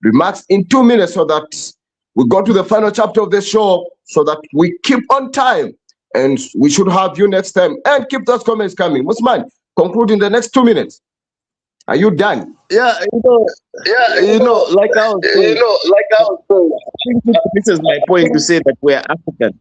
Speaker 1: remarks in 2 minutes, so that we go to the final chapter of the show, so that we keep on time, and we should have you next time. And keep those comments coming. Musman, conclude in the next 2 minutes. Are you done?
Speaker 4: Yeah, like I was saying, this is my point to say that we're African.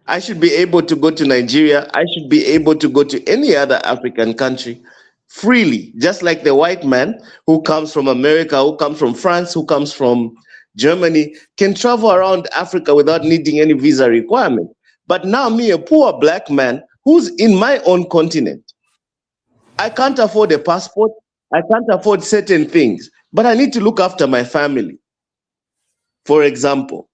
Speaker 4: I should be able to go to Nigeria. I should be able to go to any other African country freely, just like the white man who comes from America, who comes from France, who comes from Germany, can travel around Africa without needing any visa requirement. But now me, a poor black man who's in my own continent, I can't afford a passport. I can't afford certain things, but I need to look after my family, for example.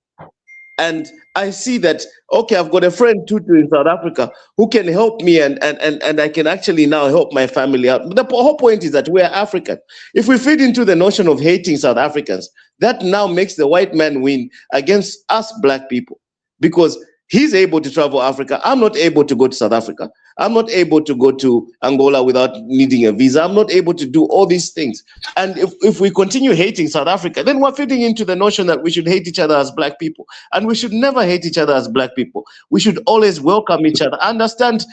Speaker 4: And I see that, okay, I've got a friend Tutu in South Africa who can help me, and I can actually now help my family out. But the whole point is that we're African. If we feed into the notion of hating South Africans, that now makes the white man win against us black people, because He's able to travel Africa. I'm not able to go to South Africa. I'm not able to go to Angola without needing a visa. I'm not able to do all these things. And if we continue hating South Africa, then we're fitting into the notion that we should hate each other as black people. And we should never hate each other as black people. We should always welcome each other. I understand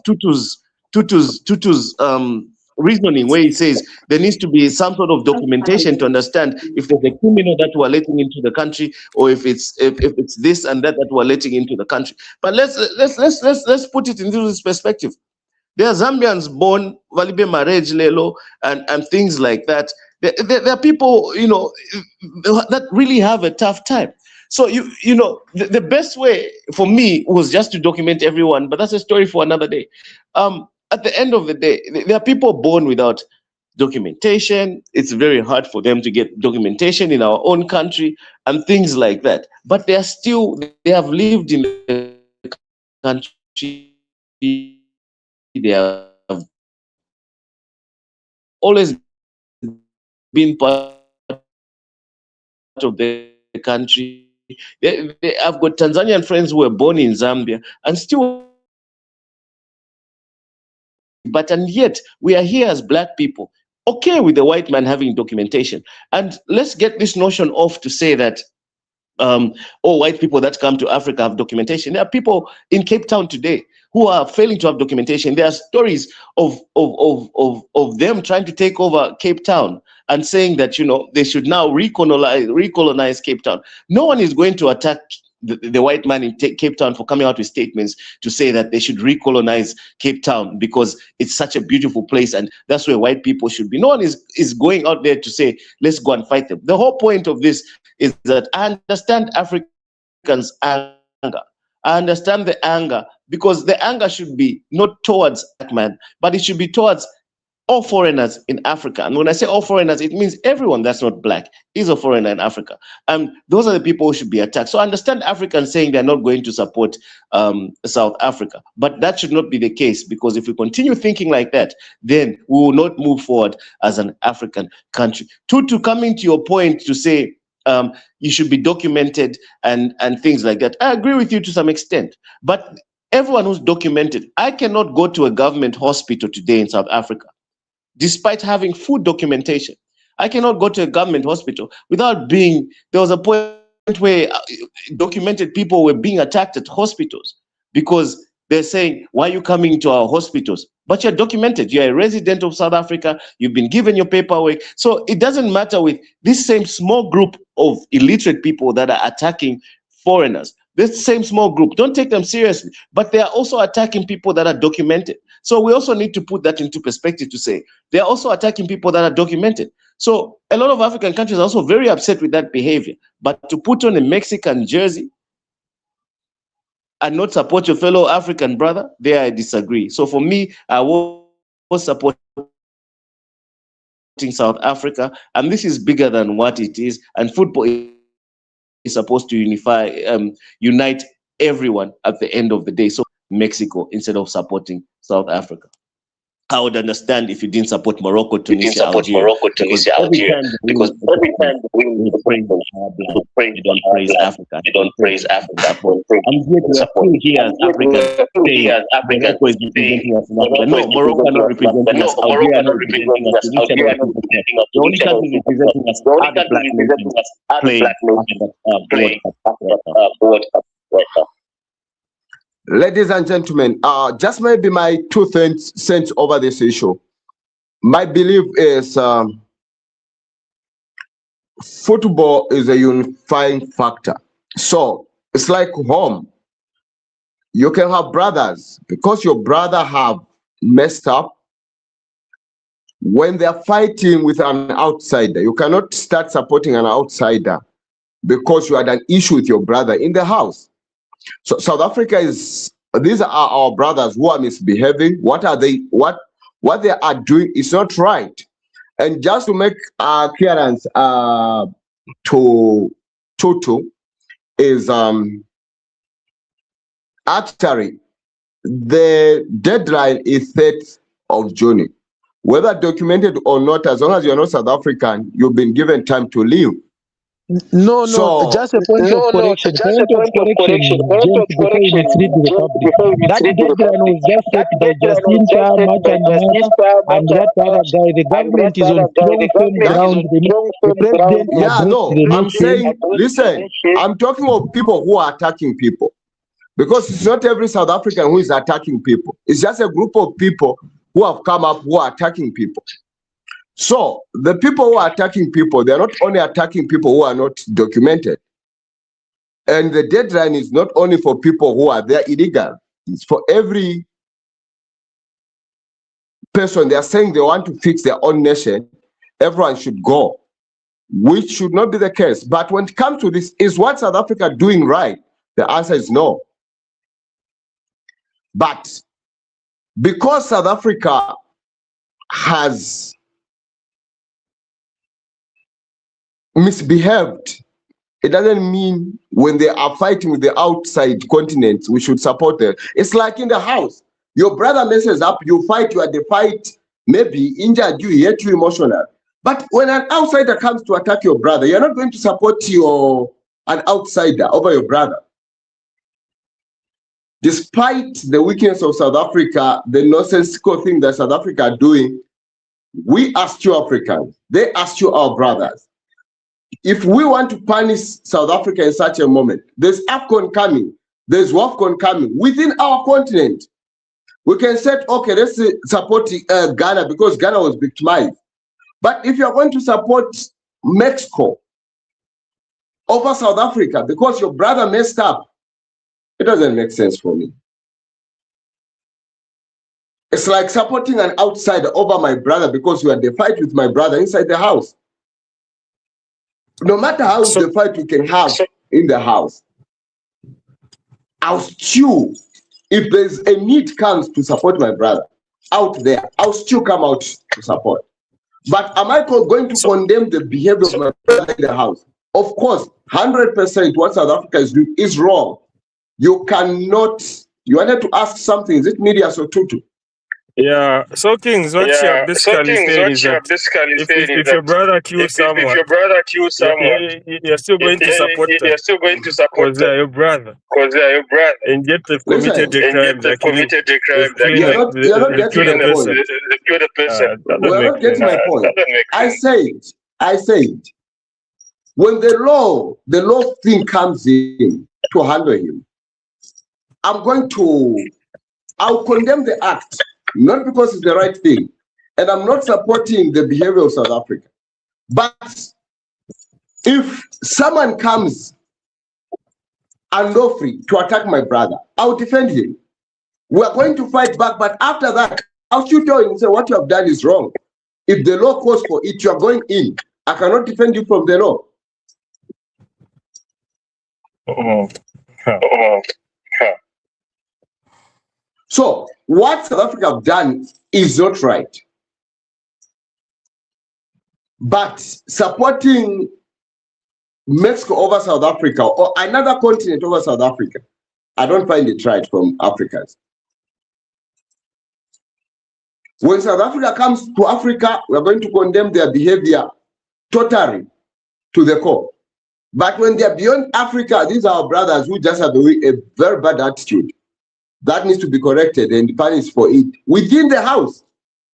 Speaker 4: Tutu's reasoning where he says there needs to be some sort of documentation to understand if there's a criminal that we're letting into the country, or if it's this and that we're letting into the country. But let's put it into this perspective. There are Zambians born Valibe marriage lelo and things like that. There are people, you know, that really have a tough time. So you know, the best way for me was just to document everyone, but that's a story for another day. At the end of the day, there are people born without documentation. It's very hard for them to get documentation in our own country and things like that. But they have lived in the country. They have always been part of the country. I've got Tanzanian friends who were born in Zambia and still, and yet we are here as black people, okay with the white man having documentation. And let's get this notion off to say that all white people that come to Africa have documentation. There are people in Cape Town today who are failing to have documentation. There are stories of them trying to take over Cape Town and saying that, you know, they should now recolonize Cape Town. No one is going to attack the white man in Cape Town for coming out with statements to say that they should recolonize Cape Town because it's such a beautiful place and that's where white people should be. No one is going out there to say, let's go and fight them. The whole point of this is that I understand Africans' anger. I understand the anger, because the anger should be not towards black man, but it should be towards all foreigners in Africa. And when I say all foreigners, it means everyone that's not black is a foreigner in Africa. And those are the people who should be attacked. So I understand Africans saying they're not going to support South Africa, but that should not be the case, because if we continue thinking like that, then we will not move forward as an African country. To coming to your point to say you should be documented and things like that, I agree with you to some extent, but everyone who's documented, I cannot go to a government hospital today in South Africa despite having full documentation. I cannot go to a government hospital without being, there was a point where documented people were being attacked at hospitals because they're saying, why are you coming to our hospitals? But you're documented, you're a resident of South Africa, you've been given your paperwork. So it doesn't matter with this same small group of illiterate people that are attacking foreigners. This same small group, don't take them seriously, but they are also attacking people that are documented. So we also need to put that into perspective to say, they're also attacking people that are documented. So a lot of African countries are also very upset with that behavior, but to put on a Mexican jersey and not support your fellow African brother, there I disagree. So for me, I was supporting South Africa, and this is bigger than what it is, and football is supposed to unite everyone at the end of the day. So Mexico instead of supporting South Africa. I would understand if you didn't support Morocco, Tunisia, Algeria, because every time we praise, you don't praise Africa. You don't praise Africa. I'm here to support here as Africa. Morocco is representing us in Africa. No, Morocco are not representing us. Algeria are not representing us. Tunisia are not representing us. The only country representing us are the black nations playing World Cup.
Speaker 1: Ladies and gentlemen, just maybe my 2 cents over this issue. My belief is football is a unifying factor. So it's like home. You can have brothers, because your brother have messed up. When they're fighting with an outsider, you cannot start supporting an outsider because you had an issue with your brother in the house. So South Africa these are our brothers who are misbehaving. What they are doing is not right. And just to make clearance to Tutu is actually the deadline is 3rd of June. Whether documented or not, as long as you're not South African, you've been given time to leave.
Speaker 9: No,
Speaker 1: So
Speaker 9: just a point of correction. Point of correction, James, before you mislead the public. That deadline was just set by Jacinta, March and March, and that other guy. The government is on strong, firm ground. The president
Speaker 1: yeah,
Speaker 9: addressed
Speaker 1: no,
Speaker 9: the
Speaker 1: I'm
Speaker 9: nation.
Speaker 1: saying, listen, I'm talking of people who are attacking people. Because it's not every South African who is attacking people. It's just a group of people who have come up who are attacking people. So the people who are attacking people, they're not only attacking people who are not documented. And the deadline is not only for people who are there illegal. It's for every person. They are saying they want to fix their own nation. Everyone should go, which should not be the case. But when it comes to this, is what South Africa doing right? The answer is no. But because South Africa has misbehaved, it doesn't mean when they are fighting with the outside continents, we should support them. It's like in the house. Your brother messes up, you fight, you are the fight, maybe injured you, hate you emotional. But when an outsider comes to attack your brother, you're not going to support an outsider over your brother. Despite the weakness of South Africa, the nonsensical thing that South Africa are doing, we are still Africans. They are still our brothers. If we want to punish South Africa in such a moment, there's AFCON coming, there's WAFCON coming within our continent. We can say, okay, let's support Ghana because Ghana was victimized. But if you're going to support Mexico over South Africa because your brother messed up, it doesn't make sense for me. It's like supporting an outsider over my brother because you had a fight with my brother inside the house. No matter how the fight we can have in the house, I'll still, if there's a need comes to support my brother out there, I'll still come out to support. But am I going to condemn the behavior of my brother in the house? Of course, 100% what South Africa is doing is wrong. You cannot, you wanted to ask something, is it media so tutu?
Speaker 3: Yeah, so Kings, what you're basically saying is that if your brother kills someone, you're still going to support them because they're your brother. And yet they've committed a crime like you.
Speaker 1: You're not getting my point. We're not getting my point. I said, when the law thing comes in to handle him, I'll condemn the act, not because it's the right thing, and I'm not supporting the behavior of South Africa. But if someone comes unlawfully to attack my brother, I'll defend him. We're going to fight back, but after that, I'll still tell him and say, what you have done is wrong. If the law calls for it, you are going in. I cannot defend you from the law. So what South Africa have done is not right. But supporting Mexico over South Africa or another continent over South Africa, I don't find it right from Africans. When South Africa comes to Africa, we are going to condemn their behavior totally to the core. But when they are beyond Africa, these are our brothers who just have a very bad attitude. That needs to be corrected and punished for it within the house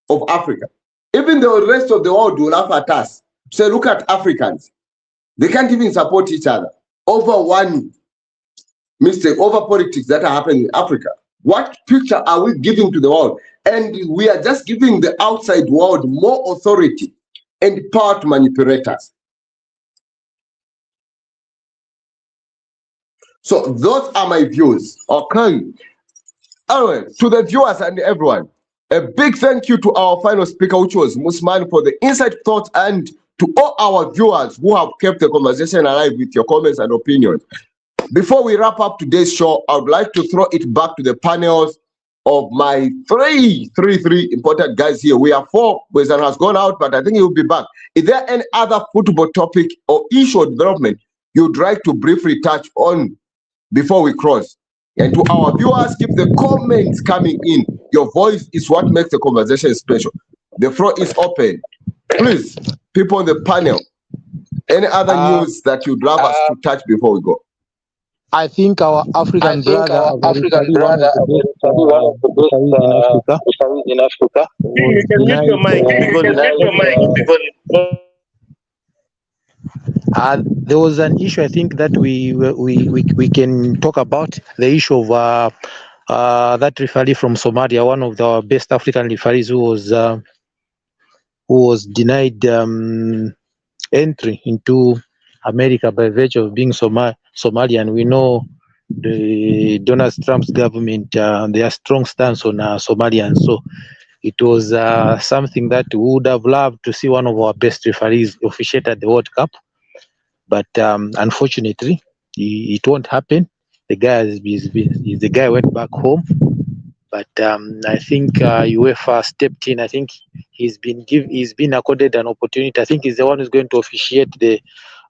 Speaker 1: of Africa. Even the rest of the world will laugh at us. Say, look at Africans. They can't even support each other over one mistake, over politics that are happening in Africa. What picture are we giving to the world? And we are just giving the outside world more authority and power to manipulate us. So those are my views. Okay. Anyway, to the viewers and everyone, a big thank you to our final speaker, which was Musman, for the insight thoughts, and to all our viewers who have kept the conversation alive with your comments and opinions. Before we wrap up today's show, I would like to throw it back to the panels of my three important guys here. We are four. Wizan has gone out, but I think he will be back. Is there any other football topic or issue or development you'd like to briefly touch on before we cross? And to our viewers, keep the comments coming in. Your voice is what makes the conversation special. The floor is open. Please, people on the panel, Any other news that you'd love us to touch before we go?
Speaker 9: I think our African brother,
Speaker 1: our African
Speaker 9: one of the best referees in Africa,
Speaker 1: referees in Africa.
Speaker 9: was
Speaker 4: You can mute your mic because
Speaker 9: there was an issue. I think that we can talk about the issue of that referee from Somalia, one of the best African referees who was denied entry into America by virtue of being Somalian. We know the Donald Trump's government, their strong stance on Somalians. So it was something that we would have loved to see one of our best referees officiate at the World Cup. But unfortunately, it won't happen. The guy went back home. But I think UEFA stepped in. I think he's been accorded an opportunity. I think he's the one who's going to officiate the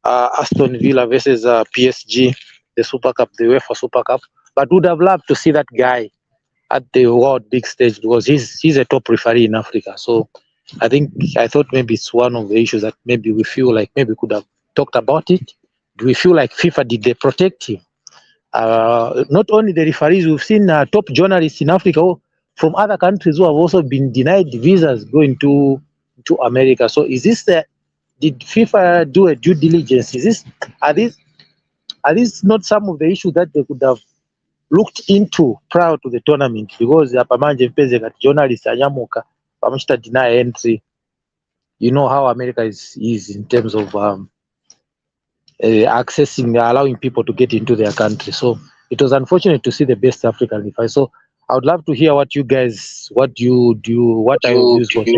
Speaker 9: Aston Villa versus PSG, the Super Cup, the UEFA Super Cup. But would have loved to see that guy at the world big stage because he's a top referee in Africa. So I thought maybe it's one of the issues that maybe we feel like maybe we could have talked about it. Do we feel like FIFA, did they protect him? Not only the referees, we've seen top journalists in Africa from other countries who have also been denied visas going to America. So is this did FIFA do a due diligence? Are these not some of the issues that they could have looked into prior to the tournament? Because pamanje mpeze kati journalists anyamuka pamuchita deny entry. You know how America is in terms of allowing people to get into their country. So it was unfortunate to see the best African referee. So I would love to hear what you guys, what your views for the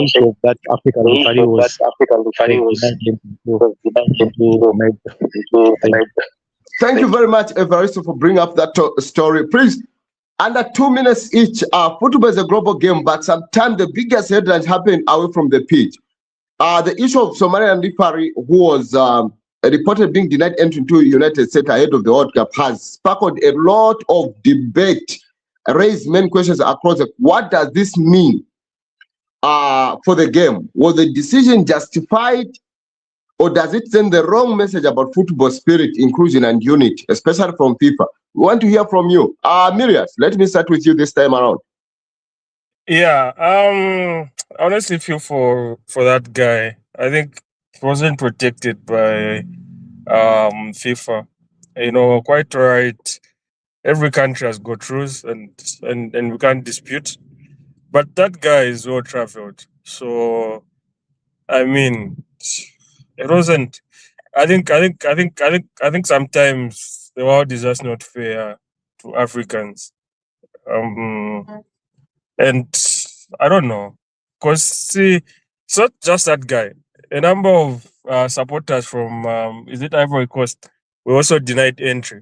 Speaker 9: issue of that African referee was.
Speaker 1: Thank you very much, Evaristo, for bringing up that story. Please, under 2 minutes each, football is a global game, but sometimes the biggest headlines happen away from the pitch. The issue of Somalian referee who was reported being denied entry to the United States ahead of the World Cup has sparked a lot of debate, raised many questions across what does this mean for the game? Was the decision justified, or does it send the wrong message about football spirit, inclusion, and unity, especially from FIFA? We want to hear from you. Miriam, let me start with you this time around.
Speaker 3: Yeah, I honestly feel for that guy. I think he wasn't protected by FIFA. You know, quite right. Every country has got rules, and we can't dispute. But that guy is well traveled, so I mean, it wasn't. I think sometimes the world is just not fair to Africans. And I don't know, because see, it's not just that guy. A number of supporters from is it Ivory Coast were also denied entry,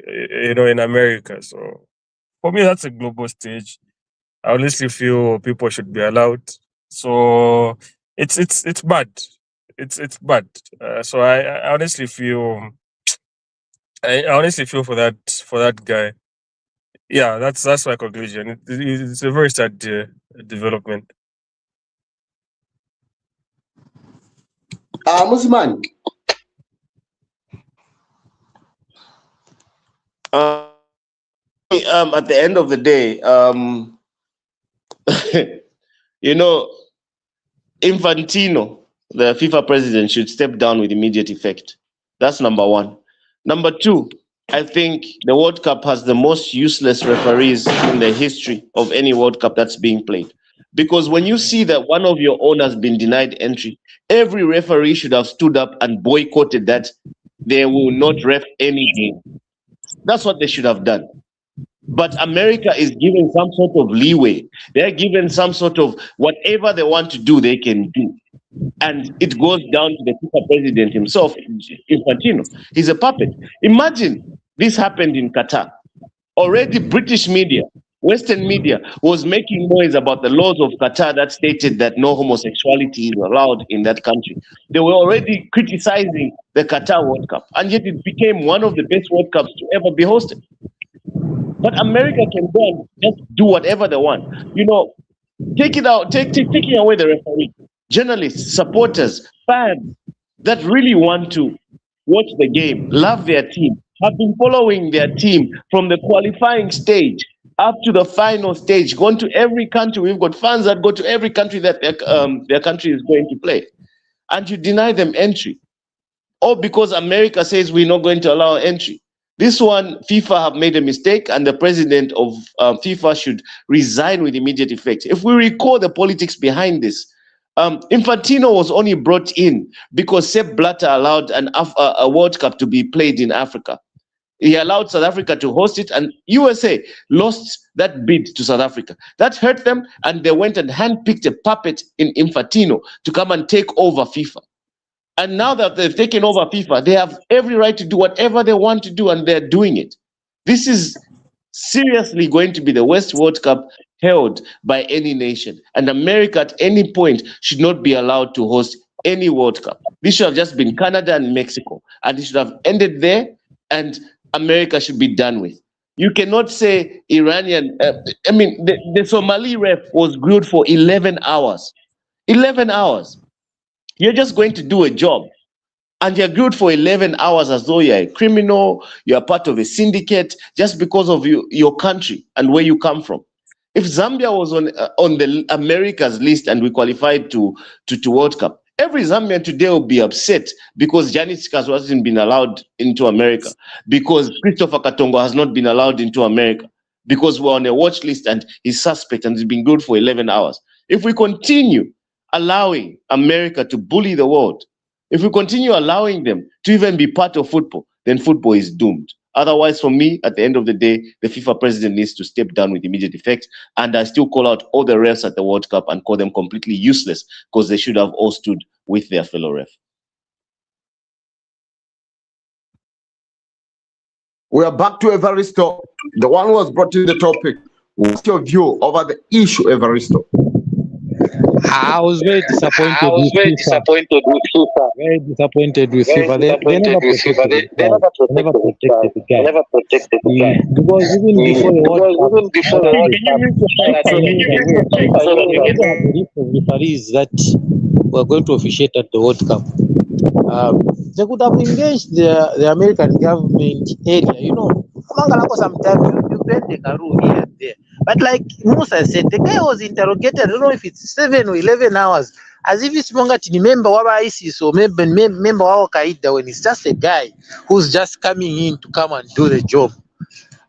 Speaker 3: you know, in America. So for me, that's a global stage. I honestly feel people should be allowed. So it's bad. It's bad. So I honestly feel for that guy. Yeah, that's my conclusion. It's a very sad development.
Speaker 1: Musman.
Speaker 4: At the end of the day, you know, Infantino, the FIFA president, should step down with immediate effect. That's number one. Number two, I think the World Cup has the most useless referees in the history of any World Cup that's being played. Because when you see that one of your own has been denied entry, every referee should have stood up and boycotted that. They will not ref any game. That's what they should have done. But America is given some sort of leeway. They're given some sort of whatever they want to do, they can do. And it goes down to the FIFA president himself, Infantino. He's a puppet. Imagine this happened in Qatar. Already British media, Western media, was making noise about the laws of Qatar that stated that no homosexuality is allowed in that country. They were already criticizing the Qatar World Cup, and yet it became one of the best World Cups to ever be hosted. But America can go and just do whatever they want. You know, taking away the referee, journalists, supporters, fans, that really want to watch the game, love their team, have been following their team from the qualifying stage up to the final stage, gone to every country. We've got fans that go to every country that their country is going to play. And you deny them entry. Or because America says we're not going to allow entry. This one, FIFA have made a mistake, and the president of FIFA should resign with immediate effect. If we recall the politics behind this, Infantino was only brought in because Sepp Blatter allowed a World Cup to be played in Africa. He allowed South Africa to host it, and USA lost that bid to South Africa. That hurt them, and they went and handpicked a puppet in Infantino to come and take over FIFA. And now that they've taken over FIFA, they have every right to do whatever they want to do, and they're doing it. This is seriously going to be the worst World Cup held by any nation. And America at any point should not be allowed to host any World Cup. This should have just been Canada and Mexico. And it should have ended there, and America should be done with. You cannot say Iranian, the Somali ref was grilled for 11 hours. 11 hours. You're just going to do a job, and you're grilled for 11 hours as though you're a criminal, you're part of a syndicate, just because of your country and where you come from. If Zambia was on the America's list and we qualified to World Cup, every Zambian today will be upset because Giannis Kasu hasn't been allowed into America, because Christopher Katongo has not been allowed into America, because we're on a watch list and he's suspect and he's been grilled for 11 hours. If we continue allowing America to bully the world, if we continue allowing them to even be part of football, then football is doomed. Otherwise, for me, at the end of the day, the FIFA president needs to step down with immediate effect. And I still call out all the refs at the World Cup and call them completely useless, because they should have all stood with their fellow ref.
Speaker 1: We are back to Evaristo, the one who was brought to the topic. What's your view over the issue, Evaristo?
Speaker 9: I was very disappointed with FIFA. Very disappointed with FIFA. They never protected the guy. Because even before the World Cup, referees that were going to officiate at the World Cup, they could have engaged the American government area. You know, sometimes you bend the rule here and there. But like Musa said, the guy was interrogated, I don't know if it's 7 or 11 hours, as if it's longer to member of ISIS or member of Al Qaeda, when it's just a guy who's just coming in to come and do the job.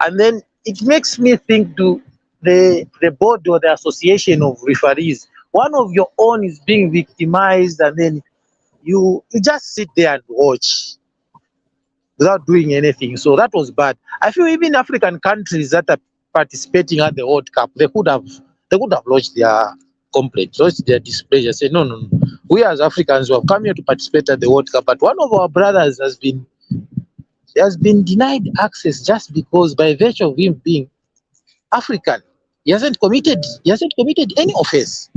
Speaker 9: And then it makes me think, to the board or the association of referees, one of your own is being victimized, and then you just sit there and watch without doing anything. So that was bad. I feel even African countries that are participating at the World Cup, they could have lodged their complaint, lodged their displeasure, say no. We as Africans who have come here to participate at the World Cup, but one of our brothers has been denied access just because, by virtue of him being African, he hasn't committed any offense.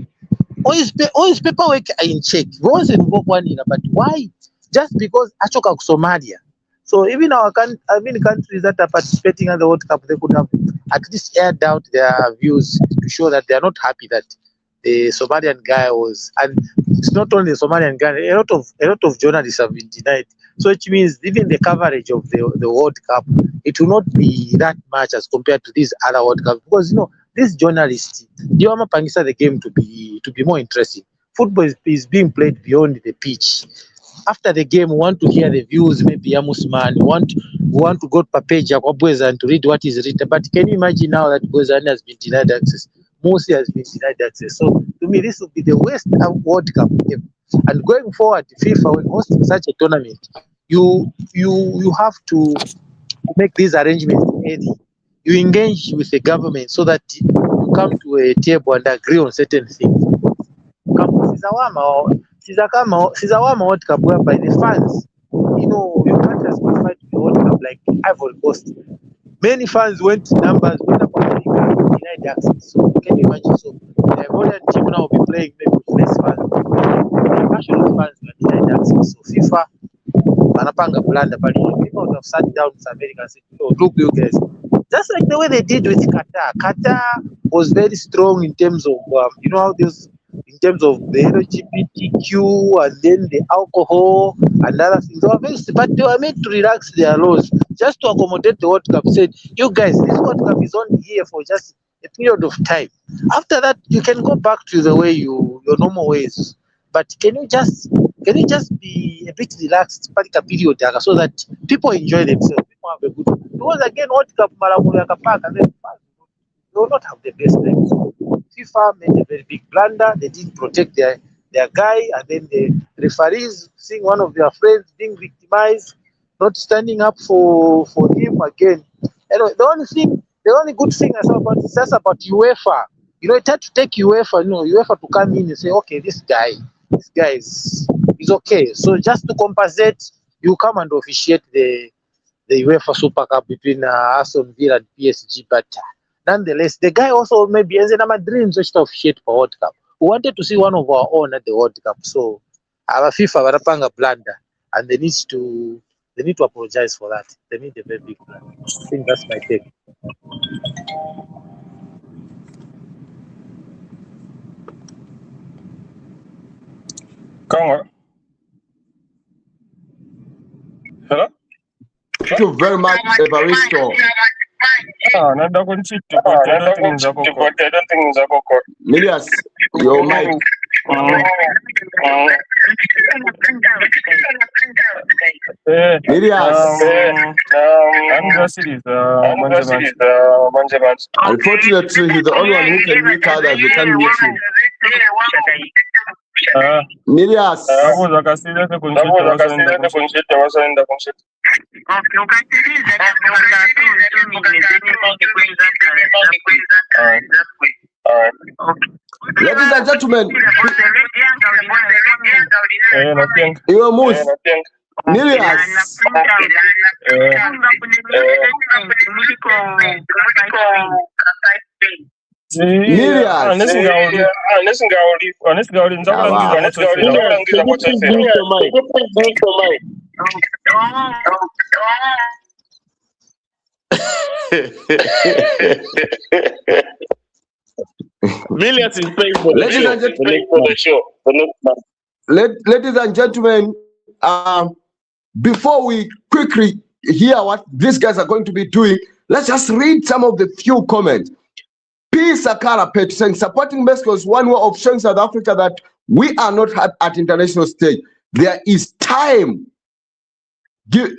Speaker 9: All his paperwork are in check. He wasn't involved one in, but why? Just because Achoka Somalia. So even countries that are participating at the World Cup, they could have at least aired out their views to show that they are not happy that the Somalian guy was, and it's not only the Somalian guy, a lot of journalists have been denied. So it means even the coverage of the World Cup, it will not be that much as compared to these other World Cups, because these journalists, they want the game to be more interesting. Football is being played beyond the pitch. After the game, we want to hear the views, maybe Amusman, we want to go to Papeja and to read what is written. But can you imagine now that Bwezani has been denied access? Mosi has been denied access. So to me, this will be the worst World Cup game. And going forward, FIFA, when hosting such a tournament, you have to make these arrangements early. You engage with the government so that you come to a table and agree on certain things. Sizawama World Cup, whereby the fans, your country has qualified to the World Cup, like Ivory Coast. Many fans went numbers, went up America, denied access. So can you imagine? So the Ivorian team now will be playing maybe with less fans. The national fans were denied access. So FIFA, Manapanga Blanda, but people would have sat down with America and said, look, you guys. Just like the way they did with Qatar. Qatar was very strong in terms of, how these in terms of the LGBTQ and then the alcohol and other things. They were very, but they were made to relax their laws just to accommodate the World Cup. Said, you guys, this World Cup is only here for just a period of time. After that, you can go back to the way your normal ways. But can you just be a bit relaxed particular period so that people enjoy themselves, people have a good, because again World Cup and then they will not have the best time. So FIFA made a very big blunder. They didn't protect their guy, and then the referees seeing one of their friends being victimized, not standing up for him again. Anyway, the only good thing I saw about it is just about UEFA. You know, it had to take UEFA, UEFA to come in and say, okay, this guy is okay. So just to compensate, you come and officiate the UEFA Super Cup between Aston Villa and PSG. But nonetheless, the guy also maybe has my dreams to officiate for World Cup. We wanted to see one of our own at the World Cup. So our FIFA warapanga blunder, and they need to apologize for that. They need a very big blunder. I think that's my take.
Speaker 3: Congo. Hello?
Speaker 1: Thank you very much, Evaristo.
Speaker 3: Nada kunchito, but I don't think it's a coco.
Speaker 1: Milias, your mic. Unfortunately, he's the only one who can mute others. We can't mute him. Milias. Ladies and gentlemen, you are moved. Milias.
Speaker 4: Millions in favor.
Speaker 1: Ladies and gentlemen, before we quickly hear what these guys are going to be doing, let's just read some of the few comments. P. Sakara Pet saying supporting Mexico is one way of showing South Africa that we are not at international stage. There is time. There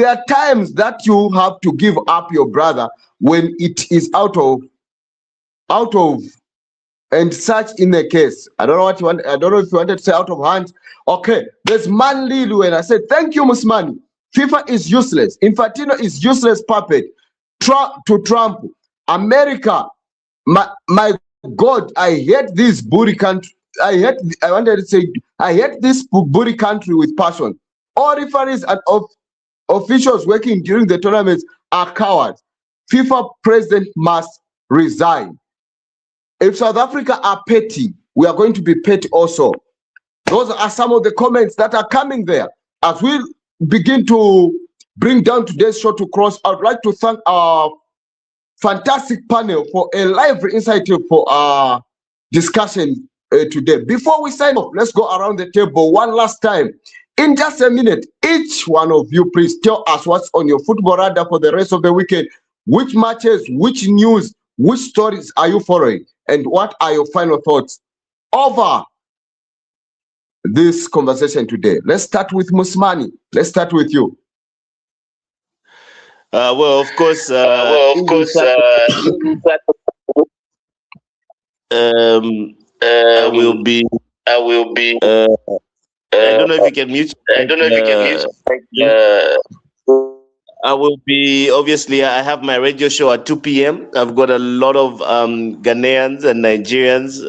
Speaker 1: are times that you have to give up your brother when it is out of and such in the case. I don't know what you want. I don't know if you wanted to say out of hand. Okay, there's Manli Lu, and I said thank you, Musmani. FIFA is useless. Infantino is useless puppet. To Trump, America. My God, I hate this booty country. I wanted to say I hate this booty country with passion. All referees and officials working during the tournaments are cowards. FIFA president must resign. If South Africa are petty, we are going to be petty also. Those are some of the comments that are coming there. As we begin to bring down today's show to cross, I would like to thank our fantastic panel for a lively insight for our discussion today. Before we sign off, let's go around the table one last time. In just a minute, each one of you, please tell us what's on your football radar for the rest of the weekend. Which matches, which news, which stories are you following? And what are your final thoughts over this conversation today? Let's start with Musmani. Let's start with you.
Speaker 4: Well, of course, I will be. I don't know if you can mute. I will be, obviously, I have my radio show at 2 p.m. I've got a lot of Ghanaians and Nigerians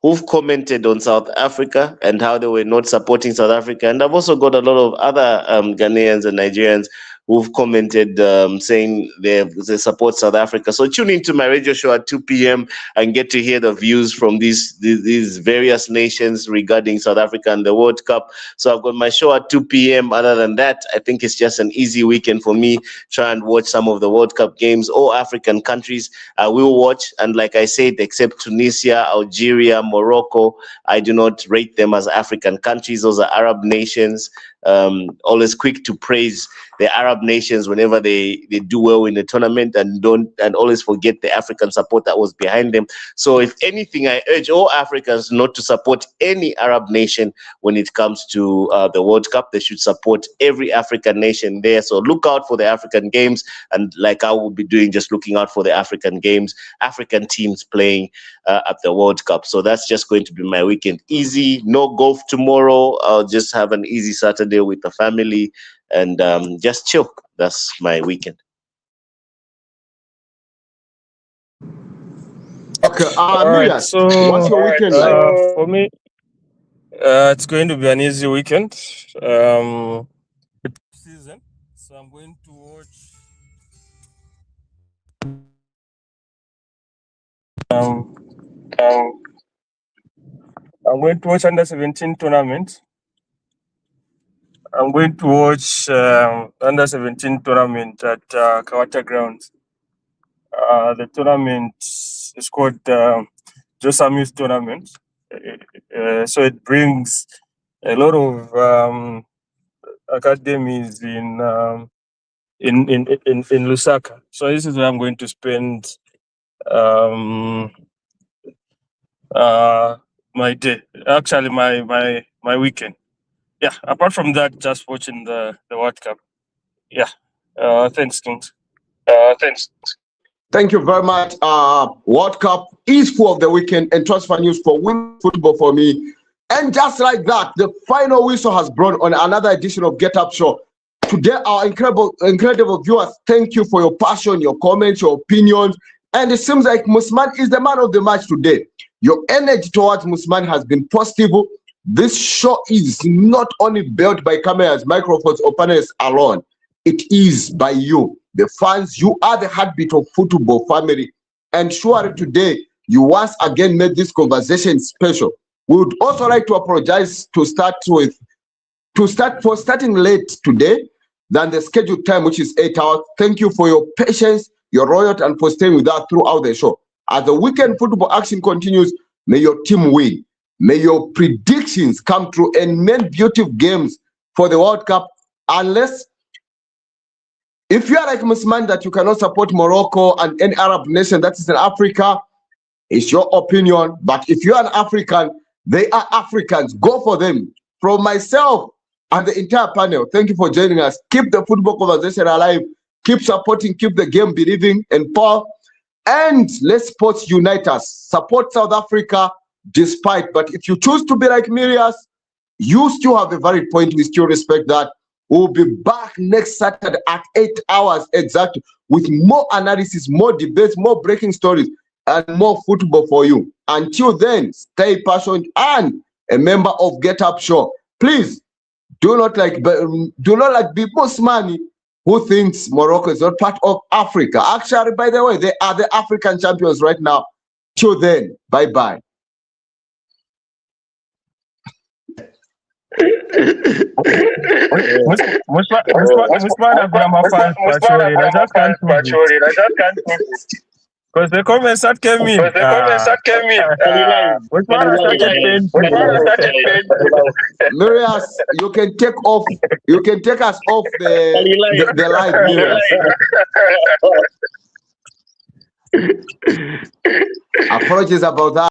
Speaker 4: who've commented on South Africa and how they were not supporting South Africa. And I've also got a lot of other Ghanaians and Nigerians who've commented saying they support South Africa. So tune into my radio show at 2 p.m. and get to hear the views from these various nations regarding South Africa and the World Cup. So I've got my show at 2 p.m. Other than that, I think it's just an easy weekend for me. Try and watch some of the World Cup games. All African countries I will watch. And like I said, except Tunisia, Algeria, Morocco, I do not rate them as African countries. Those are Arab nations. Always quick to praise the Arab nations whenever they do well in the tournament, and always forget the African support that was behind them. So if anything, I urge all Africans not to support any Arab nation when it comes to the World Cup. They should support every African nation there. So look out for the African games, and like I will be doing, just looking out for the African games, African teams playing at the World Cup. So that's just going to be my weekend. Easy, no golf tomorrow. I'll just have an easy Saturday with the family and just chill. That's my weekend.
Speaker 1: Okay,
Speaker 3: All right,
Speaker 1: Miriam,
Speaker 3: so
Speaker 1: what's your weekend like?
Speaker 3: for me, it's going to be an easy weekend. Season, so I'm going to watch. I'm going to watch under 17 tournament. I'm going to watch under 17 tournament at Kawata Grounds. The tournament is called Josamu's tournament. So it brings a lot of academies in Lusaka. So this is where I'm going to spend my day. Actually, my weekend. Yeah. Apart from that, just watching the World Cup. Yeah. Thanks, Kings. Thanks.
Speaker 1: Thank you very much. World Cup is for the weekend, and transfer news for women's football for me. And just like that, the final whistle has blown on another edition of Get Up Show. Today, our incredible viewers, thank you for your passion, your comments, your opinions. And it seems like Musman is the man of the match today. Your energy towards Musman has been positive. This show is not only built by cameras, microphones, or panels alone. It is by you, the fans. You are the heartbeat of football family. And surely today, you once again made this conversation special. We would also like to apologize for starting late today than the scheduled time, which is 8 hours. Thank you for your patience, your loyalty, and for staying with us throughout the show. As the weekend football action continues, may your team win. May your predictions come true and make beautiful games for the World Cup. Unless, if you are like Musman that you cannot support Morocco and any Arab nation that is in Africa, it's your opinion. But if you are an African, they are Africans. Go for them. From myself and the entire panel, thank you for joining us. Keep the football conversation alive. Keep supporting, keep the game believing and power. And let sports unite us. Support South Africa despite. But if you choose to be like Miriam, you still have a valid point. We still respect that. We'll be back next Saturday at 8 hours exactly with more analysis, more debates, more breaking stories, and more football for you. Until then, stay passionate and a member of Get Up Show. Please do not like be Musmani who thinks Morocco is not part of Africa. Actually, by the way, they are the African champions right now. Till then, bye-bye.
Speaker 3: Because the comments that came in.
Speaker 1: Miriam, you can take off. You can take us off the live, Miriam. Apologies about that.